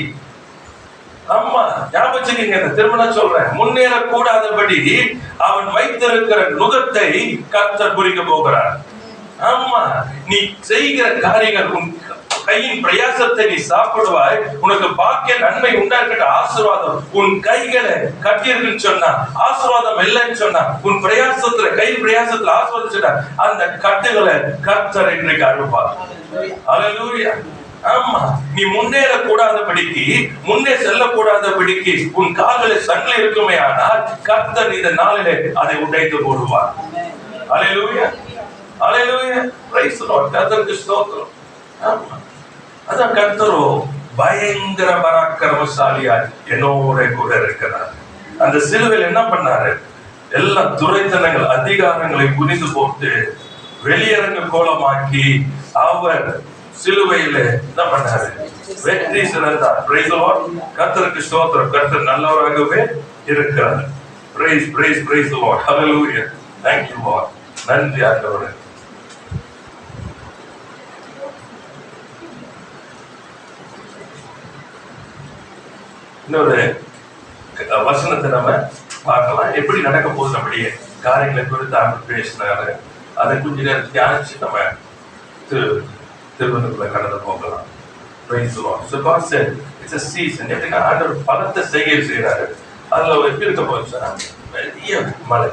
A: ஆமா, ஞாபகம் திருமணம் சொல்றேன், முன்னேறக்கூடாதபடி அவன் வைத்திருக்கிற நுகத்தை கர்த்தர் குறிக்க போகிறார். ஆமா, நீ செய்கிற காரியங்கள், உன் கையின் பிரயாசத்தை நீ சாப்பிடுவாய், உனக்கு பாக்கிய நன்மை உண்டாக்கிட்ட ஆசீர்வாதம் உன் கைகளை கட்டியிருக்குன்னு சொன்னா, ஆசீர்வாதம் இல்லைன்னு சொன்னா, உன் பிரயாசத்துல கை பிரயாசத்துல ஆசீர்வாதிச்சுட்டா, அந்த கட்டுகளை கர்த்தர் இன்றைக்கு அழுப்பார். அல்லேலூயா. ஆமா, நீ முன்னேறக்கூடாதபடிக்கு, முன்னே செல்லக்கூடாதபடிக்கு உன் கால்களை சங்கிலி இருக்குமே, ஆனால் கர்த்தர் இந்த நாளிலே அதை உடைத்து போடுவார். அல்லேலூயா, அல்லேலூயா. Praise the Lord. கர்த்தருக்கு ஸ்தோத்திரம். ஆமா, அதான் கர்த்தரோ பயங்கர பராக்கிரமசாலியா என்னோட கூட இருக்கிறார். அந்த சிலுவையில் என்ன பண்ணாரு, எல்லா துரைத்தனங்கள் அதிகாரங்களை புரிந்து போட்டு வெளியரங்க கோலமாக்கி அவர் சிலுவையில என்ன பண்ணாரு, வெற்றி சிறந்தார். Price the Lord. கர்த்தருக்கு ஸ்தோத்திரம். கர்த்தர் நல்லவராகவே இருக்கிறார். Praise praise praise the lord. Hallelujah. Thank you Lord. நன்றி ஆண்டவரே. இன்னொரு வசனத்தை நம்ம பார்க்கலாம், எப்படி நடக்க போகுது நம்முடைய காரியங்களை குறித்து அவர் பேசினாரு. அதை கொஞ்ச நேரம் தியானிச்சு நம்ம திருவண்ணூர்ல கடந்து போகலாம். Praise the Lord. So God said, it's a season. எப்படின்னா ஆண்டவர் பலத்த செய்கைகள் செய்கிறாரு. அதுல ஒரு எப்படி இருக்க போச்சுன்னா பெரிய மழை.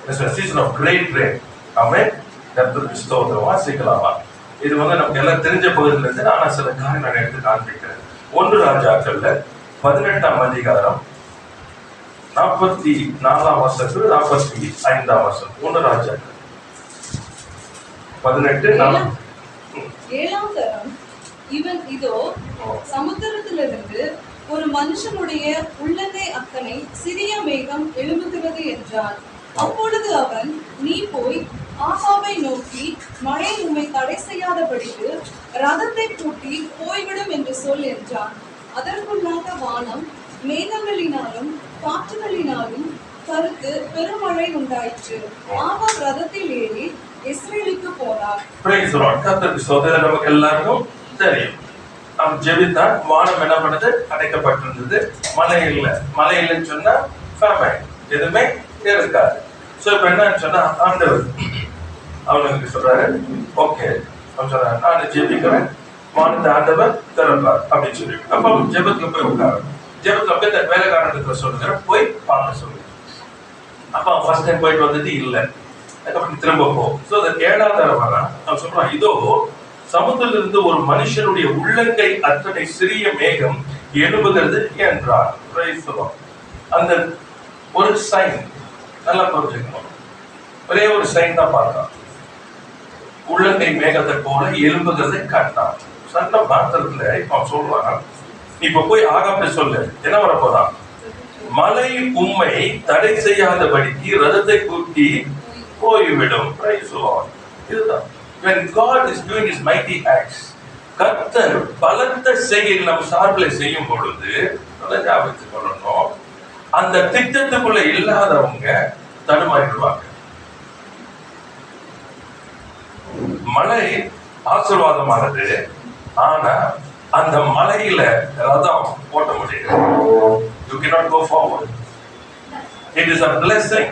A: It's a season of great rain. ஆமென். கர்த்தருக்கு ஸ்தோத்திரம். வாசிக்கலாமா? இது நமக்கு எல்லாம் தெரிஞ்ச பகுதியில இருந்து நான் சில காரியம் நான் எடுத்து காண்பிக்கிறேன். 1 ராஜாக்கள்ல 18ஆம் அதிகாரம் 44ஆம் வசனம் 45ஆம் வசனம். 1 ராஜாக்கள் 18
B: ஏழாம் தரம் இவன் இதோ சமுத்திரத்திலிருந்து ஒரு மனுஷனுடைய உள்ளங்கை அத்தனை சிறிய மேகம் எழும்புகிறது என்றான். அப்பொழுது அவன், நீ போய் ஆகாபை நோக்கி, மழை உம்மை தடை செய்யாதபடிக்கு ரதத்தை பூட்டி போய்விடும் என்று சொல் என்றான். அதற்குள்ளாக வானம் மேகங்களினாலும் காற்றுகளினாலும் கருத்து பெருமழை உண்டாயிற்று. ஆகாப் ரதத்தில் ஏறி இஸ்ரேலுக்கு போனார்.
A: நமக்கு எல்லாருக்கும் தெரியும். அவன் ஜெபித்தான், வானம் என்ன பண்ணது? அடைக்கப்பட்டிருந்தது. மழை இல்லைன்னு சொன்னா ஃபேமைன், எதுவுமே இருக்காது. சோ இப்ப என்னன்னு சொன்னா ஆண்டவர் அவனுக்கு சொல்றாரு, ஓகே அவன் சொல்றாரு, நான் ஜெபிக்கிறேன், வானத்தை ஆண்டவர் திறப்பார் அப்படின்னு சொல்லி. அப்ப அவன் ஜெபத்துல போய் உட்காரு. ஜெபத்துல போய் தன் வேலைக்காரனுக்கு சொல்லுங்க, போய் பார்க்க சொல்லுங்க. அப்ப அவன் ஃபர்ஸ்ட் டைம் போயிட்டு வந்துட்டு இல்லை, அதுக்கப்புறம் திரும்ப போ. சோ அந்த 7ஆவது தடவை வரான். அவன் சொல்றான், இதோ சமுத்திரத்திலிருந்து ஒரு மனுஷனுடைய உள்ளங்கை அத்தனை சிறிய மேகம் எழும்புகிறது என்றார். அந்த ஒரு சைன் நல்லா புரிஞ்சுக்கணும். ஒரே ஒரு சைன் தான் பார்த்தான். உள்ளங்கை மேகத்தை போல எழும்புகிறதை கண்டான். சட்ட மாத்திரத்துல இப்ப சொல்றான், இப்ப போய் ஆகாப்ட சொல்லு, என்ன வரப்போதான்? மழை உம்மை தடை செய்யாதபடிக்கு ரதத்தை கூட்டி போய்விடும். இதுதான் when God is doing his mighty acts. கர்த்தர் பலத்த செய்கைகள் நம்ம சார்பில் செய்யும் பொழுது ஞாபகத்துக்கு கொள்ளணும், அந்த திட்டத்துக்குள்ள இல்லாதவங்க தடுமாறிடுவாங்க. மழை ஆசீர்வாதமானது, ஆனா அந்த மலையில ரதம் ஓட்ட முடியாது. You cannot go forward. It is a blessing.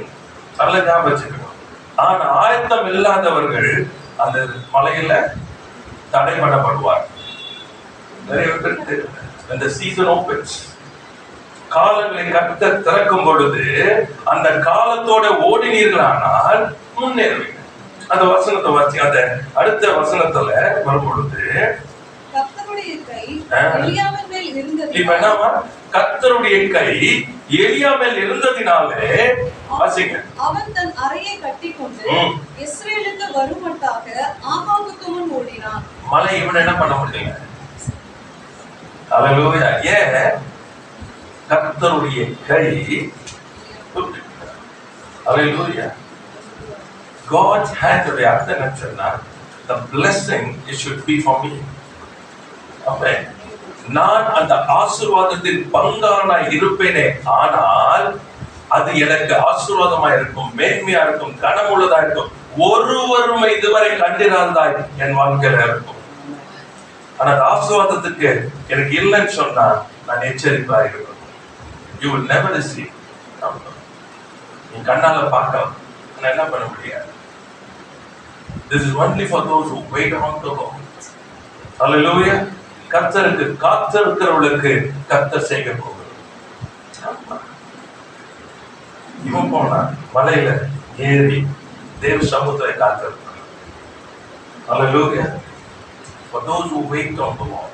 A: நல்ல ஞாபகம் வச்சுக்கணும். ஆனா ஆயத்தம் இல்லாதவர்கள் அந்த மலையில தடைபடப்படுவார். நிறைய பேருக்கு அந்த சீசன் ஓபன்ஸ், காலங்களை கர்த்தர் திறக்கும் பொழுது அந்த காலத்தோட ஓடினீர்களானால் முன்னேறுவீங்க. அந்த வசனத்தை வாசி, அந்த அடுத்த வசனத்துல வரும் பொழுது இப்ப என்னவா? கர்த்தருடைய கை எலியா மேல் இருந்ததினாலே வாசிங்க,
B: அவன் தன் அறையை கட்டிக்கொண்டு இஸ்ரேலுக்கு வருமட்டாக ஆகாபுக்கு முன் ஓடினான்.
A: மலை இவன் என்ன பண்ண முடியல. அல்லேலூயா. ஏன்? கர்த்தருடைய கை. அல்லேலூயா. God's hand உடைய அர்த்தம் என்ன சொன்னா, the blessing it should be for me. Amen. நான் அந்த ஆசீர்வாதத்தின் பங்காளனாய் இருப்பேனே, ஆனால் அது எனக்கு ஆசீர்வாதமா இருக்கும், மேன்மையா இருக்கும், கனமுள்ளதா இருக்கும். ஒருவரும் இதுவரை கண்டிராதாய் என் வாழ்க்கையில இருக்கும். ஆனா அந்த ஆசீர்வாதத்துக்கு எனக்கு இல்லைன்னு சொன்னா நான் எச்சரிப்பா இருக்கணும். You will never receive. நீ கண்ணால பார்க்கலாம், நான் என்ன பண்ண முடியாது. This is only for those who wait on the Lord. Hallelujah. கர்த்தருக்கு காத்திருக்கிறவர்களுக்கு கர்த்தர் செய்ய போகிறார். இவன் போனா மலையில ஏறி தேவ சமூகத்தை காத்திருக்கிறார். Hallelujah. For those who wait on the Lord.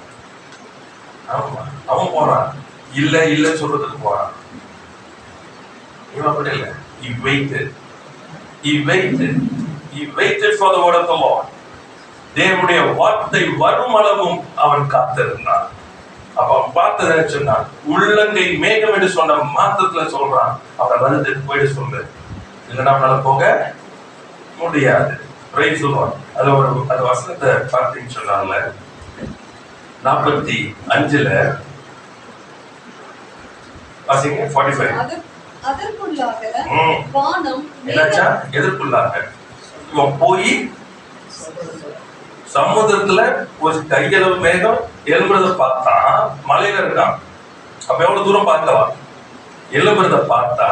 A: ஆமா, அவன் போறான், இல்ல சொல்றதுக்கு போறான். இவன் அப்படி இல்லை. He waited for the word of the Lord. தேவனுடைய வார்த்தை வரும் அளவும் அவன் காத்திருந்தான். அப்ப அவன் பார்த்ததை சொன்னான், உள்ளங்கை மேகம் என்று சொன்ன மாத்திரத்துல சொல்றான், அவன் வந்து போயிட்டு சொல்லு, இல்லைன்னா அவனால போக முடியாது. Price the Lord. அதுல ஒரு அந்த வசனத்தை பார்த்தீங்கன்னு சொன்னால 45ல வாசிங்க. 45.
B: அதற்குள்ளாக வானம்
A: என்னாச்சா? எதற்குள்ளாக? இவன் போய் சமுதிரத்துல ஒரு கையளவு மேகம் எழும்புறத பார்த்தா, மலையில இருக்கான். அப்ப எவ்வளவு தூரம் பார்த்தவா? எழும்புறத பார்த்தா,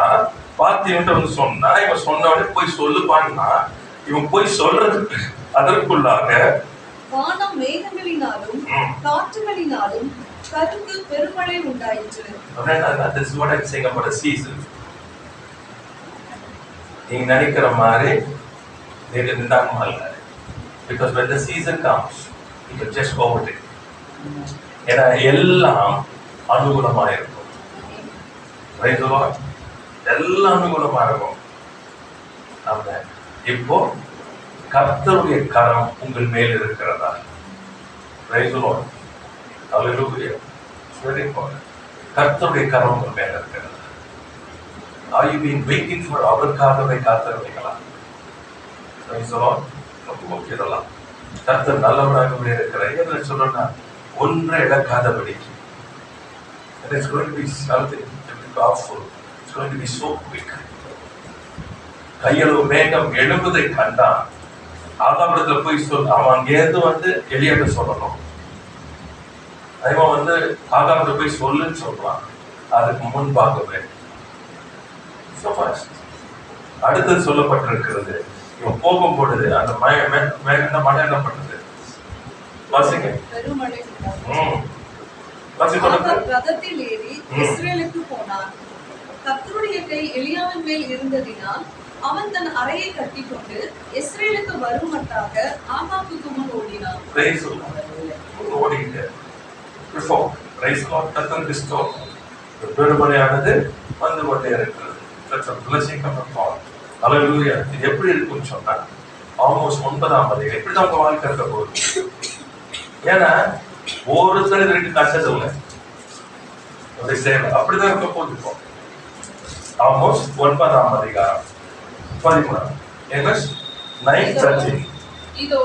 A: பார்த்து இவன்ட்டு வந்து சொன்னா, இவன் சொன்ன உடனே போய் சொல்லுப்பான்னா, இவன் போய் சொல்றதுக்கு அதற்குள்ளாக
B: வானம் மேகங்களினாலும் காற்றுகளினாலும் கருத்து பெருமழை உண்டாயிற்று.
A: This is what I'm saying about a season. நீங்க நினைக்கிற மாதிரி நிதானமா இல்ல. Because when the season comes, you can just overtake. ஏன்னா எல்லாம் அனுகூலமா இருக்கும். Praise the Lord. எல்லாம் அனுகூலமா இருக்கும். ஆமென். இப்போ கர்த்தருடைய கரம் உங்கள் மேல் இருக்கிறதா? Praise the Lord. Hallelujah. It's very important. கர்த்தருடைய கரம் உங்கள் மேல் இருக்கிறதா? Are you been waiting for அவருக்காகவே காத்திருந்தீங்களா? Praise the Lord. இதெல்லாம் கர்த்தர் நல்லவராகவே இருக்கிறார் என்று சொல்றா ஒன்றை இழக்காதபடி. And it's going to be something powerful. It's going to be so quick. கையளவு மேகம் எழுவதை கண்டான். ஆகாபிடத்துல போய் சொல், அவன் அங்கேருந்து வந்து எலியாட்ட சொல்லணும். அவன் ஆகாபிட்ட போய் சொல்லுன்னு சொல்றான். அதுக்கு முன்பாகவே அடுத்தது சொல்லப்பட்டிருக்கிறது. இவன் போகும் பொழுது அந்த மழை என்ன பண்றது? வாசிங்க.
B: ரதத்தில் ஏறி இஸ்ரேலுக்கு போனான். கர்த்தருடைய கை எலியாவின் மேல் இருந்ததினால் அவன் தன் அறையை கட்டிக்கொண்டு இஸ்ரேலுக்கு வருமட்டாக ஆகாபுக்கு முன் ஓடினான்.
A: பெருமழையானது வந்து கொண்டே இருக்கிறது. Hallelujah. இது எப்படி இருக்குன்னு சொன்னா ஆல்மோஸ்ட் 9ஆம் அதிகாரம் எப்படிதான் உங்க வாழ்க்கை இருக்க போகுது? ஏன்னா ஒருத்தர் இதுக்கு கஷ்டத்தை இல்லை அப்படிதான் இருக்க போகுது. இப்போ ஆல்மோஸ்ட் 9ஆம் அதிகாரம் 13
C: இதோ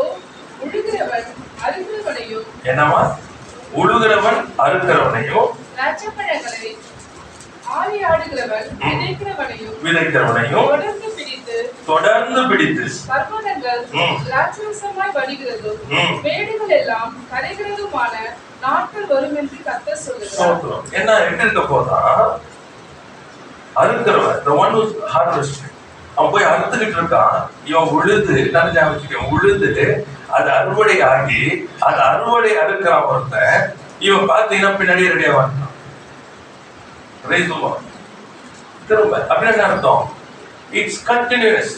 C: உழுகிறவன் அறுக்கிறவனையும்
A: என்னமா உழுகிறவன் அறுக்கிறவனையும்
C: ராஜபழங்களை ஆடி ஆடுகிறவன்
A: விதைக்கிறவனையும் தொடர்ந்து பிடித்து
C: பர்வதங்கள் ராட்சசமாய் வடிகிறதும் மேடுகள் எல்லாம் கரைகிறதுமான நாட்கள் வரும் என்று கர்த்தர் சொல்லுகிறார்.
A: என்ன இருக்க போதா அறுக்கிறவன் the one who's harvesting அவன் போய் அறுத்துக்கிட்டு இருக்கான். இவன் உழுது உழுது அது அறுவடை ஆகி அது அறுவடை அறுக்கிறான் ஒருத்தன். இவன் பார்த்தீங்கன்னா பின்னாடி ரெடியா வாங்க திரும்ப அப்படின்னு அர்த்தம். It's continuous.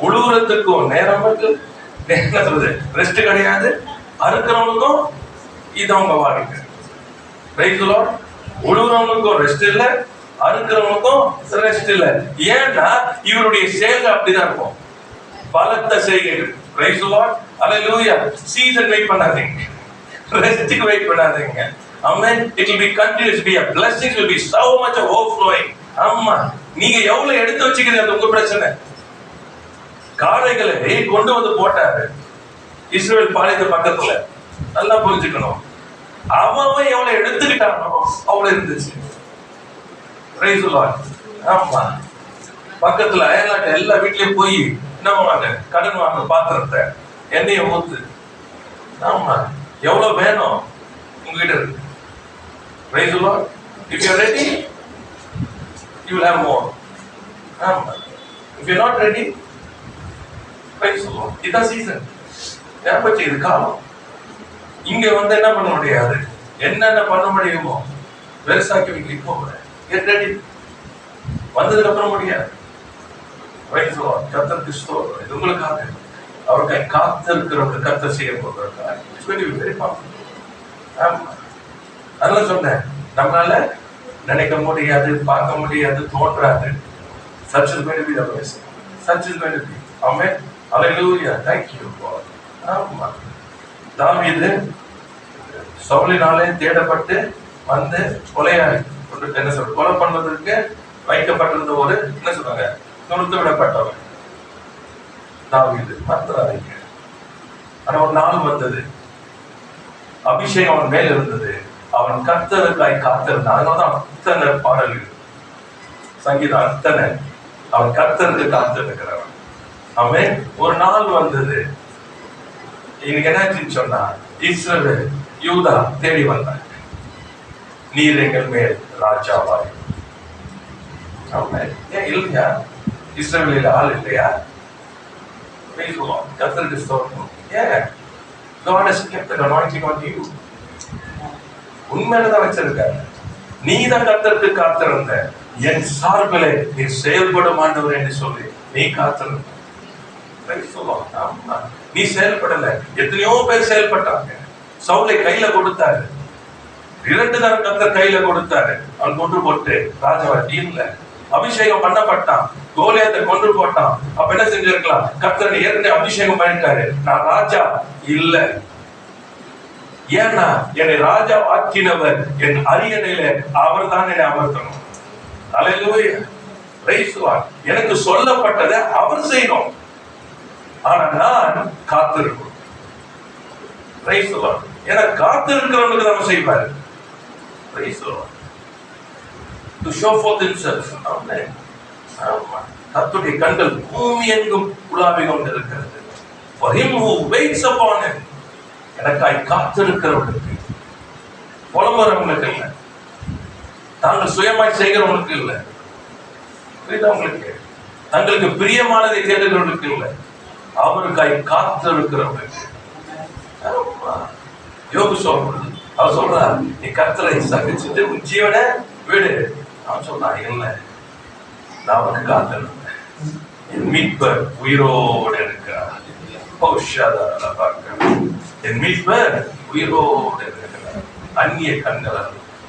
A: உழுவுறதுக்கும் நேரம் இருக்கு, என்ன சொல்றது, ரெஸ்ட் கிடையாது. அறுக்கிறவனுக்கும் இது அவங்க வாழ்க்கை. உழுவுறவனுக்கும் ரெஸ்ட் இல்ல, அறுக்கிறவனுக்கும் ரெஸ்ட் இல்ல. ஏன்னா இவருடைய செயல்கள் அப்படிதான் இருக்கும். பலத்த செய்கைகள். Praise the lord. Hallelujah. Season wait பண்ணாதீங்க, ரெஸ்ட்க்கு வெயிட் பண்ணாதீங்க. Amen. It will be continuous. Be a blessings will be so much overflowing. அம்மா நீங்க எவ்வளவு எடுத்து வச்சுக்கிறீங்க அது உங்க பிரச்சனை. காளைகளை கொண்டு வந்து போட்டாரு இஸ்ரவேல் பாளையத்து பக்கத்துல. நல்லா புரிஞ்சுக்கணும். அவன் எவ்வளவு எடுத்துக்கிட்டானோ அவ்வளவு இருந்துச்சு. Praise the Lord. ஆமா பக்கத்துல அயல்நாட்டு எல்லா வீட்லயும் போய் என்ன பண்ணுவாங்க, கடன் வாங்க பாத்திரத்தை எண்ணெயை ஊத்து. ஆமா எவ்வளவு வேணும் உங்ககிட்ட இருக்கு. Praise the Lord. If you are ready, you will have more. If you are not ready, praise the Lord. It's a season. ஏன் இது காலம். இங்க என்ன பண்ண முடியாது, என்னென்ன பண்ண முடியுமோ பெருசாக்கி வைக்க இப்போ கெட் ரெடி. வந்ததுக்கு அப்புறம் முடியாது. Praise the Lord. கர்த்தர் கிறிஸ்துவ இது உங்களுக்காக அவருக்காக காத்திருக்கிறவங்க கர்த்தர் செய்ய போகிறார். It's going to be very powerful. அதெல்லாம் சொன்னேன், நம்மளால நினைக்க முடியாது, பார்க்க முடியாது, தோன்றாது. Such is going to be the blessing. Such is going to be. Amen. Hallelujah. Thank you God. ஆமா தாவீது சவுலினாலே தேடப்பட்டு வந்து கொலையாளி என்ன சொல்ற கொலை பண்ணுவதற்கு வைக்கப்பட்டிருந்த ஒரு என்ன சொல்றாங்க துரத்து விடப்பட்டவன் தாவீது. மறந்துடாதீங்க. ஆனா ஒரு நாள் வந்தது, அபிஷேகம் அவன் மேல் இருந்தது, அவன் கர்த்தருக்காய் காத்திருந்தான். அதனாலதான் அத்தனை பாடல்கள் சங்கீதம் அத்தனை அவன் கர்த்தருக்கு காத்திருக்கிறவன். அவன் ஒரு நாள் வந்தது, இன்னைக்கு என்னாச்சுன்னு சொன்னா இஸ்ரவேல் யூதா தேடி வந்தாங்க. நீர் எங்கள் மேல் ராஜாவாய். ஏன் இல்லையா? இஸ்ரவேலில் ஆள் இல்லையா? கர்த்தருக்கு ஸ்தோத்திரம். ஏன் God has kept the anointing on you. உண்மையில தான் வச்சிருக்காரு. நீ தான் கர்த்தருக்கு காத்திருந்த. என் சார்பிலே நீ செயல்படும் ஆண்டவர் என்று சொல்லி நீ காத்திருந்த. நீ செயல்படல. எத்தனையோ பேர் செயல்பட்டாங்க. சவுலை கையில கொடுத்தாரு. 2 தடவை கர்த்தர் கையில கொடுத்தாரு. அவன் கொண்டு போட்டு ராஜாவை இல்ல அபிஷேகம் பண்ணப்பட்டான். கோலியாத்தை கொண்டு போட்டான். அப்ப என்ன செஞ்சிருக்கலாம்? கர்த்தர் ஏற்கனவே அபிஷேகம் பண்ணிட்டாரு. நான் ராஜா இல்ல. ஏன்னா என்னை ராஜா ஆக்கினவர் என் அரியணையில அவர் தான் என்னை அமர்த்தணும். அல்லேலூயா. Praise the Lord. எனக்கு சொல்லப்பட்டதை அவர் செய்யணும். ஆனா நான் காத்திருக்கணும். Price the Lord. ஏன்னா காத்திருக்கிறவனுக்கு நம்ம செய்வாரு. Price the Lord. To show forth himself. Amen. கர்த்தருடைய கண்கள் பூமி எங்கும் உலாவிக் கொண்டிருக்கிறது. For him who waits upon him. எனக்காய் காத்திருக்கிறவனுக்கு, புலம்புறவங்களுக்கு இல்லை, தாங்கள் சுயமாய் செய்கிறவனுக்கு இல்லை, உங்களுக்கு தங்களுக்கு பிரியமானதை தேடுகிறவனுக்கு இல்லை, அவருக்காய் காத்திருக்கிறவனுக்கு. யோபு சொல்றது, அவர் சொல்றார், நீ கர்த்தரை சகிச்சுட்டு உன் ஜீவனை விடு. அவன் சொல்றான், இல்லை நான் அவனுக்கு காத்திருந்தேன், என் மீட்பர் உயிரோடு இருக்கிறார். என் மீட்பர் உயிரோடு இருக்கிறார். அந்நிய கண்களை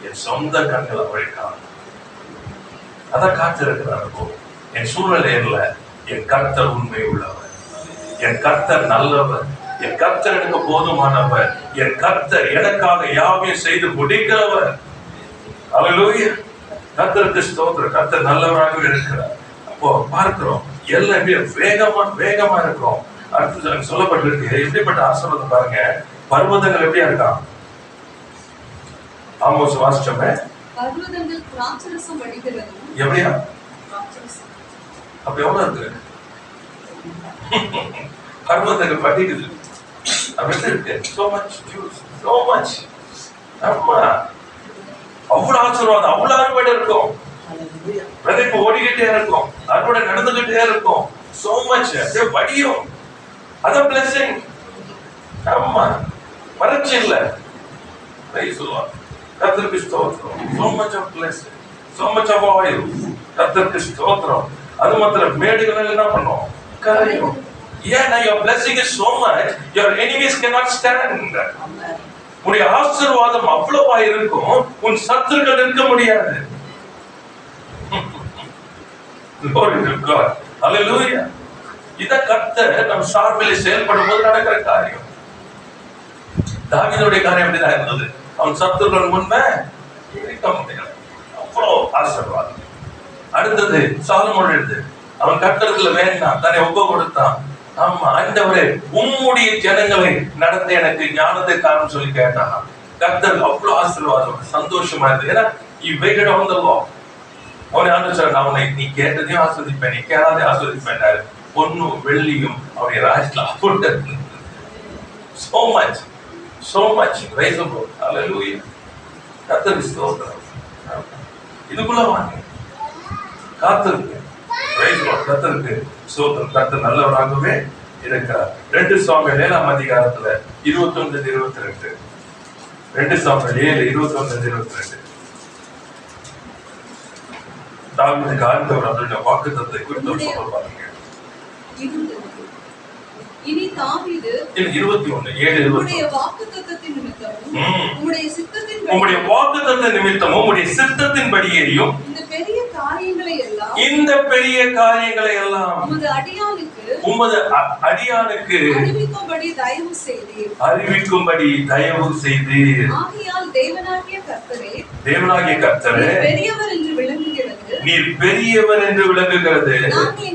A: என் சொந்த கண்களை உழைக்காம அதை காத்திருக்கிறார். என் சூழ்நிலையில என் கர்த்தர் உண்மை உள்ளவர், என் கர்த்தர் நல்லவர், என் கர்த்தர் எனக்கு போதுமானவர், என் கர்த்தர் எனக்காக யாவையும் செய்து முடிக்கிறவர். அல்லேலூயா. கர்த்தருக்கு ஸ்தோத்திரம். கர்த்தர் நல்லவராக இருக்கிறார். அப்போ பார்க்கிறோம் எல்லாமே வேகமா இருக்கிறோம். அடுத்து சொல்லப்பட்டிருக்கு எப்படிப்பட்ட ஆசீர்வாதம் பாருங்க. பர்வதங்கள் எப்படியா இருக்கான்? ஆமோஸ் வாசிச்சோமே,
B: பர்வதங்கள் திராட்சரசம் வடிகிறது.
A: எப்படியா? அப்ப எவ்வளவு இருக்கு? பர்வதங்கள் வடிக்குது. அப்படி இருக்கு. So much juice, so much. ஆமா, அவ்வளவு ஆசீர்வாதம், அவ்வளவு அறுவடை இருக்கும். விதைப்பு ஓடிக்கிட்டே இருக்கும், அறுவடை நடந்துகிட்டே இருக்கும். So much வடியும். அதான் blessing. ஆமா, வறட்சி இல்ல. கர்த்தருக்கு ஸ்தோத்திரம். So much of blessing, so much of oil. கர்த்தருக்கு ஸ்தோத்திரம். அது மாத்திரம் மேடுகள் என்ன பண்ணும்? கரையும். ஏன்னா your blessing is so much, your enemies cannot stand. உன்னுடைய ஆசீர்வாதம் அவ்வளவா இருக்கும், உன் சத்துருக்கள் இருக்க முடியாது. Glory to God. Hallelujah. இத கர்த்தர் நம் சார்பிலே செயல்படும் போது நடக்கிற காரியம். தாவீதுடைய காரியம் எப்படிதான் இருந்தது? அவன் சத்துருக்கள் முன்பே இருக்க முடியாது, அவ்வளோ ஆசீர்வாதம். அடுத்தது சாலமோன் எழுது, அவன் கர்த்தருக்குள்ள வேண்டாம், தன்னை ஒப்பு கொடுத்தான். ஆமா, ஆண்டவரே உம்முடைய ஜனங்களை நடத்த எனக்கு ஞானத்தை காரணம் சொல்லி கேட்டான். கர்த்தர் அவ்வளவு ஆசீர்வாதம், சந்தோஷமா இருந்தது. ஏன்னா he waited on the Lord. அவனை ஆண்டவர் அவனை நீ கேட்டதையும் ஆஸ்வதிப்பேன், நீ கேளாதே ஆஸ்வதிப்பேன். பொன்னும் வெள்ளியும் அவருடைய ராஜ்யத்துல போட்டு so much, so much. Praise the Lord. Hallelujah. கர்த்தருக்கு ஸ்தோத்திரம். இதுக்குள்ள வாங்க, காத்திருக்கு. Praise the Lord. கர்த்தருக்கு ஸ்தோத்திரம். கர்த்தர் நல்லவராகவே இருக்கிறார். 2 சாமுவேல் 7ஆம் அதிகாரத்துல 21-22. 2 சாமுவேல் 7:21-22. தாவீதுக்கு ஆண்டவர் அவருடைய வாக்குத்தத்தத்தை குறித்து சொல்றாங்க.
B: இனி தாவீது
A: 21:7
B: உம்முடைய வாக்குத்தத்தத்தின் நிமித்தமும் உம்முடைய சித்தத்தின்படி
A: உம்முடைய சித்தத்தின்படியேயும்
B: இந்த பெரிய காரியங்களை எல்லாம்
A: உமது அடியானுக்கு அறிவிக்கும்படி தயவு செய்தீர்.
B: ஆகையால் தேவனாகிய
A: கர்த்தரே
B: பெரியவர் என்று விளங்குகிறது.
A: நீர் பெரியவர் என்று விளங்குகிறது. நாங்கள்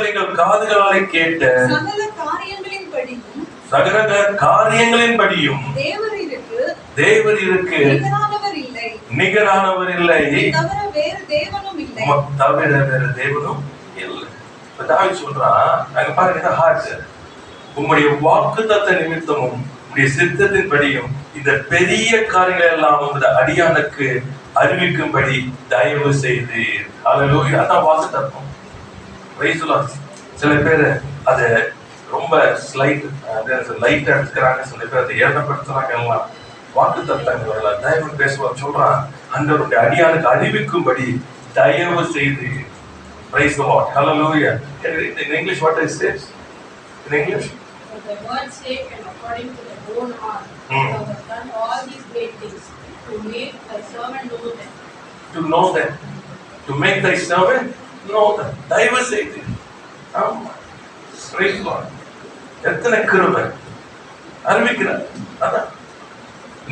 A: எங்கள் காதுகளாலே கேட்ட சகல காரியங்களின்படியும் தேவரீருக்கு நிகரானவர் இல்லை, தவிர வேறு தேவனும் இல்லை. தாவீது சொல்றான், அங்க பாருங்க, ஹார்ட் உம்முடைய வாக்குத்தத்த நிமித்தமும் உம்முடைய சித்தத்தின்படியும் இந்த பெரிய காரியங்கள் எல்லாம் உமது அடியானுக்கு அறிவிக்கும்படி தயவு செய்தீர். அல்லேலூயா. அதான் வாக்குத்தத்தம். சில பேர் அதை ரொம்ப ஸ்லைட் லைட்டா எடுக்கிறாங்க, சில பேர் அதை ஏற்படுத்துறாங்க. எல்லாம் வாக்கு தத்தங்கள் தயவு பேசுவார் சொல்றான், ஆண்டவருடைய அடியானுக்கு அறிவிக்கும்படி தயவு செய்து. Praise the Lord. Hallelujah. In English, what it says? In English?
D: For the word's sake and according to the own heart, thou hast done all these great things, to make thy servant know them.
A: To know them. To make thy servant know them. தயவு செய்து. ஆமா. Praise the Lord. எத்தனை கிருபை அறிவிக்கிறார். அதான்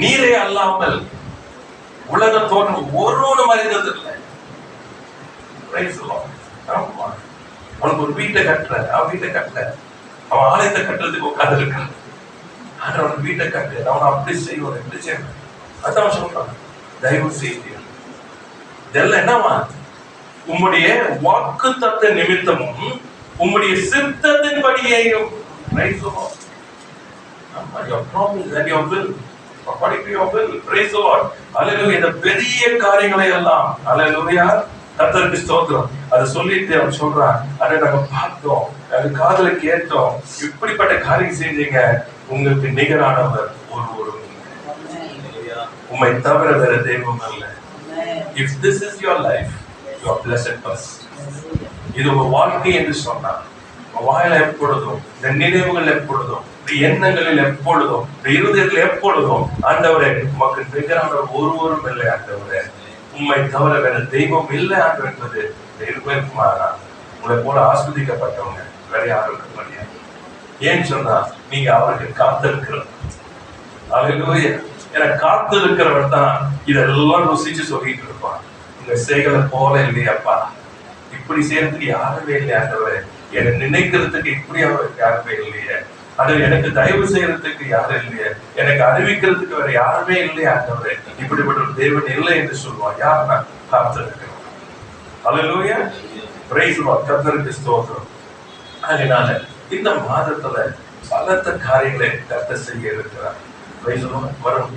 A: நீரே அல்லாமல் உலக தோற்றம் ஒருவனும் அறிந்தது இல்லை. Praise the Lord. ஆமா. அவனுக்கு ஒரு வீட்டை கட்டுற, அவன் வீட்டை கட்டல, அவன் ஆலயத்தை கட்டுறதுக்கு உட்கார்ந்து இருக்கான். ஆனா அவன் வீட்டை கட்டு, அவன் அப்படி செய்வான், எப்படி செய்வான். அதான் சொல்றான், தயவு செய்து. இதெல்லாம் என்னவா? உம்முடைய வாக்கு தத்த நிமித்தமும் உம்முடைய சித்தத்தின்படியேயும். Praise the Lord. Your promise and your will, according to your will. Praise the Lord. Hallelujah. இந்த பெரிய காரியங்களை எல்லாம், hallelujah, கர்த்தருக்கு ஸ்தோத்திரம். அதை சொல்லிட்டு அவன் சொல்றான், அதை நாங்க பார்த்தோம், அது காதுல கேட்டோம், இப்படிப்பட்ட காரியம் செஞ்சீங்க, உங்களுக்கு நிகரானவர் ஒருவரும் உம்மை தவிர வேற தெய்வம் அல்ல. If this is your life, you are blessed person. இது ஒரு வாழ்க்கை என்று சொன்னார். வாயில எப்பொழுதும், இந்த நினைவுகள் எப்பொழுதும், இந்த எண்ணங்களில் எப்பொழுதும், இந்த இருதயத்தில் எப்பொழுதும், ஆண்டவரே உமக்கு நிகரானவர் ஒருவரும் இல்லை. ஆண்டவரே உம்மை தவிர வேற தெய்வம் இல்லை ஆண்டு என்பது இருக்குமாறா. உங்களை போல ஆஸ்வதிக்கப்பட்டவங்க வேற யாரும் இருக்க முடியாது. ஏன்னு சொன்னா நீங்க அவருக்கு காத்திருக்கிறோம். அல்லேலூயா. ஏன்னா காத்திருக்கிறவன் தான் இதெல்லாம் ருசிச்சு சொல்லிட்டு இருப்பான். உங்க செய்களை போல இல்லையாப்பா, இப்படி செய்யறதுக்கு யாருமே இல்லையா ஆண்டவரே, என்னை நினைக்கிறதுக்கு இப்படி யாருமே இல்லையே, அது எனக்கு தயவு செய்யறதுக்கு யாரும் இல்லையே, எனக்கு அறிவிக்கிறதுக்கு வேற யாருமே இல்லையா ஆண்டவரே, இப்படிப்பட்ட ஒரு தேவன் இல்லை என்று சொல்லுவான். யாருன்னா காத்திருக்கிறோம். அல்லேலூயா. Praise the Lord. கர்த்தருக்கு ஸ்தோத்திரம். அதனால இந்த மாதத்துல பலத்த காரியங்களை கர்த்தர் செய்ய இருக்கிறார். Price the Lord. வரும்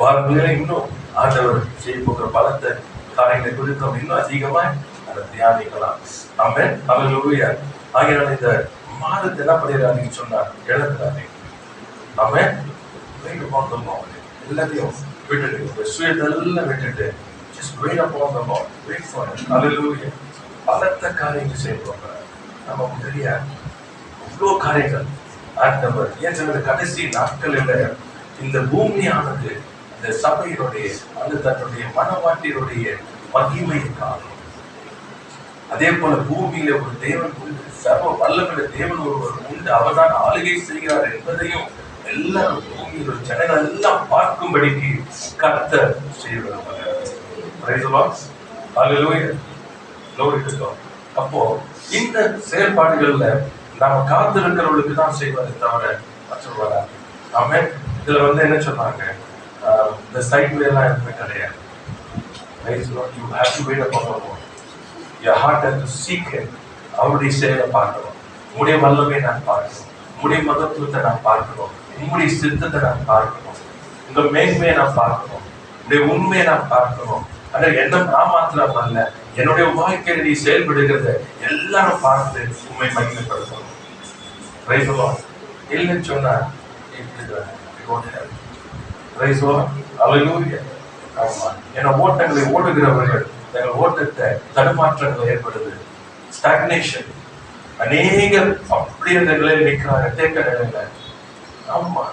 A: வாரங்களிலே இன்னும் ஆண்டவர் செய்ய போகிற பலத்த காரியங்களை குறித்து இன்னும் அதிகமாய் அதை தியானிக்கலாம். ஆமென். அல்லேலூயா. ஆகையால் இந்த மாதத்தை என்ன பண்ணிடுறாங்கன்னு சொன்னார், எழுதுறாங்க. ஆமென். Wait upon the Lord. எல்லாத்தையும் விட்டுட்டு, சுயத்தெல்லாம் விட்டுட்டு, just wait upon the Lord. Wait for him. Hallelujah. பலத்த காரியங்கள் செய்ய போகிறார். நமக்கு தெரியாது இவ்வளோ காரியங்கள் ஆண்டவர். ஏற்கனவே கடைசி நாட்களில் இந்த பூமியானது இந்த சபையினுடைய அல்லது தன்னுடைய மனவாட்டியினுடைய மகிமையை காணும். அதே போல பூமியில ஒரு தேவன் உண்டு, சர்வ வல்லமையுள்ள தேவன் ஒருவர் உண்டு, அவர்தான் ஆளுகை செய்கிறார் என்பதையும் எல்லாரும் பூமியில் ஒரு ஜனங்கள் எல்லாம் பார்க்கும்படிக்கு கர்த்தர் செய்கிறார். அப்போ இந்த செயல்பாடுகள்ல நாம காத்திருக்கிறவர்களுக்கு தான் செய்வதை தவிர மற்றவர்களா. ஆமென். இதுல என்ன சொன்னாங்க, இந்த சைட்ல எல்லாம் எதுவுமே கிடையாது. You have to wait upon the Lord. Your heart has to seek him. அவருடைய செயலை பார்க்கணும். உங்களுடைய வல்லமை நான் பார்க்கணும், உங்களுடைய மகத்துவத்தை நான் பார்க்கணும், உங்களுடைய சித்தத்தை நான் பார்க்கணும், உங்க மேன்மையை நான் பார்க்கணும், உங்களுடைய உண்மையை நான் பார்க்கணும். ஆனா என்ன நான் மாத்திரம் அல்ல, என்னுடைய வாழ்க்கையில நீ செயல்படுகிறத எல்லாரும் பார்த்து உண்மை மகிமைப்படுத்தணும். Praise the Lord. இல்லைன்னு சொன்னா என்ன ஓட்டங்களை ஓடுகிறவர்கள் தங்கள் ஓட்டத்தை தடுமாற்றங்கள் ஏற்படுது, ஸ்டாக்னேஷன். அநேகர் அப்படி அந்த நிலையில் நிற்கிறாங்க, தேக்க நிலையில. ஆமா,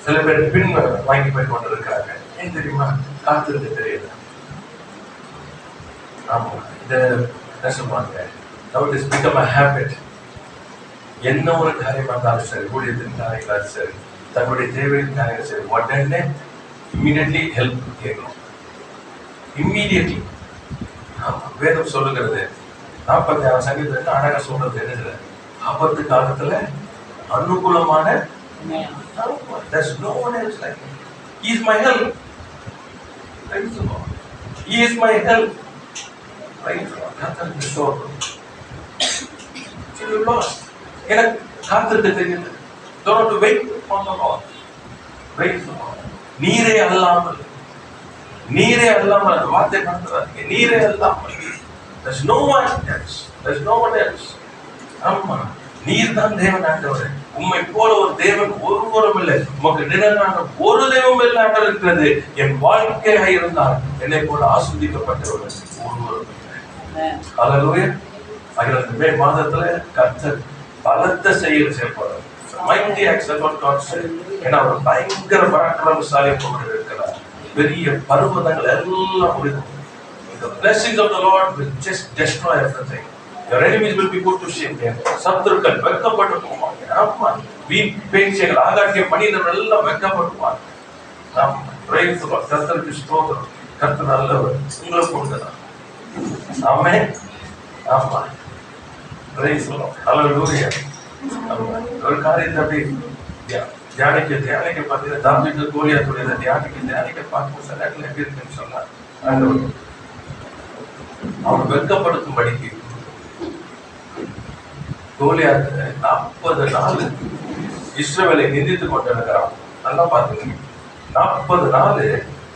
A: சில பேர் பின் வாங்கி போய் கொண்டு இருக்கிறாங்க. ஏன் தெரியுமா? காத்திருக்க தெரியல. ஆமா, இந்த என்ன சொல்லுவாங்க, now it has become a habit. என்ன ஒரு காரியமா இருந்தாலும் சரி, ஊழியத்தின் காரியங்களாலும் சரி, தன்னுடைய தேவையின் காரியங்கள் சரி, உடனே இம்மீடியட்லி ஹெல்ப் கேட்கணும். இம்மீடியட்லி. வேதம் சொல்லுகிறது 46 சங்கீதத்துல அழகா சொல்றது என்ன, ஆபத்து காலத்துல அனுகூலமான there's no one else like him. He is my help. Praise the Lord. He is my help. Praise the Lord. கர்த்தருக்கு ஸ்தோத்திரம். You lost. எனக்கு காத்திருக்க தெரியுது. Don't have to wait on the Lord. Praise the Lord. நீரே அல்லாமல் அந்த வார்த்தை நடத்துறாங்க. நீரே அல்லாமல். There's no one else. There's no one else. ஆமா, நீர் தான் தேவன் ஆண்டவர். உம்மை போல ஒரு தேவன் ஒருவரும் இல்லை. உமக்கு நிழலான ஒரு தெய்வம் இல்லை ஆண்டவர் இருக்கிறது. என் வாழ்க்கையாக இருந்தால் என்னை போல ஆஸ்வதிக்கப்பட்டவர் ஒருவரும் இல்லை. ஹல்லேலூயா. இந்த மே மாதத்துல கர்த்தர் பலத்த செய்யப்படுறார். Mighty acts of God. ஏன்னா அவர் பயங்கர பராக்கிரமசாலி போன்று இருக்கிறார். பெரிய பர்வதங்கள் எல்லாம் முடியும். The blessings of the Lord will just destroy everything. Your enemies will be put to shame. சத்துருக்கள் வெட்கப்பட்டு போவாங்க. ஆமா, வீண் பேச்சுகள் ஆகாட்டிய மனிதர்கள் எல்லாம் வெட்கப்படுவாங்க. Praise the Lord. கர்த்தருக்கு ஸ்தோத்திரம். கர்த்தர் நல்லவர். உங்களை கொண்டுதான். ஆமென். ஆமா. Praise the Lord. Hallelujah. ஒரு காரியத்தை அப்படி தியானிக்க பார்த்தீங்கன்னா தாவீது கோலியாத்துடைய தியானிக்க பார்க்கும் சில இடத்துல எப்படி இருக்குன்னு சொன்னார். அவன் வெட்கப்படுத்தும்படிக்கு கோலியாத்து 40 நாள் இஸ்ரவேலை நிந்தித்துக் கொண்டிருக்கிறான். நல்லா பாத்துங்க, 40 நாள்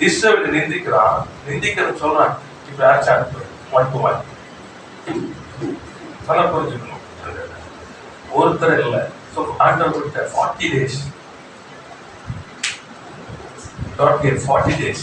A: இஸ்ரவேலை நிந்திக்கிறன்னு சொல்றான். இப்ப யாராச்சும் அனுப்புவாங்க. நல்லா புரிஞ்சுக்கணும், ஒருத்தர் இல்லை. ஆண்டவர் 40 days. God gave 40 days.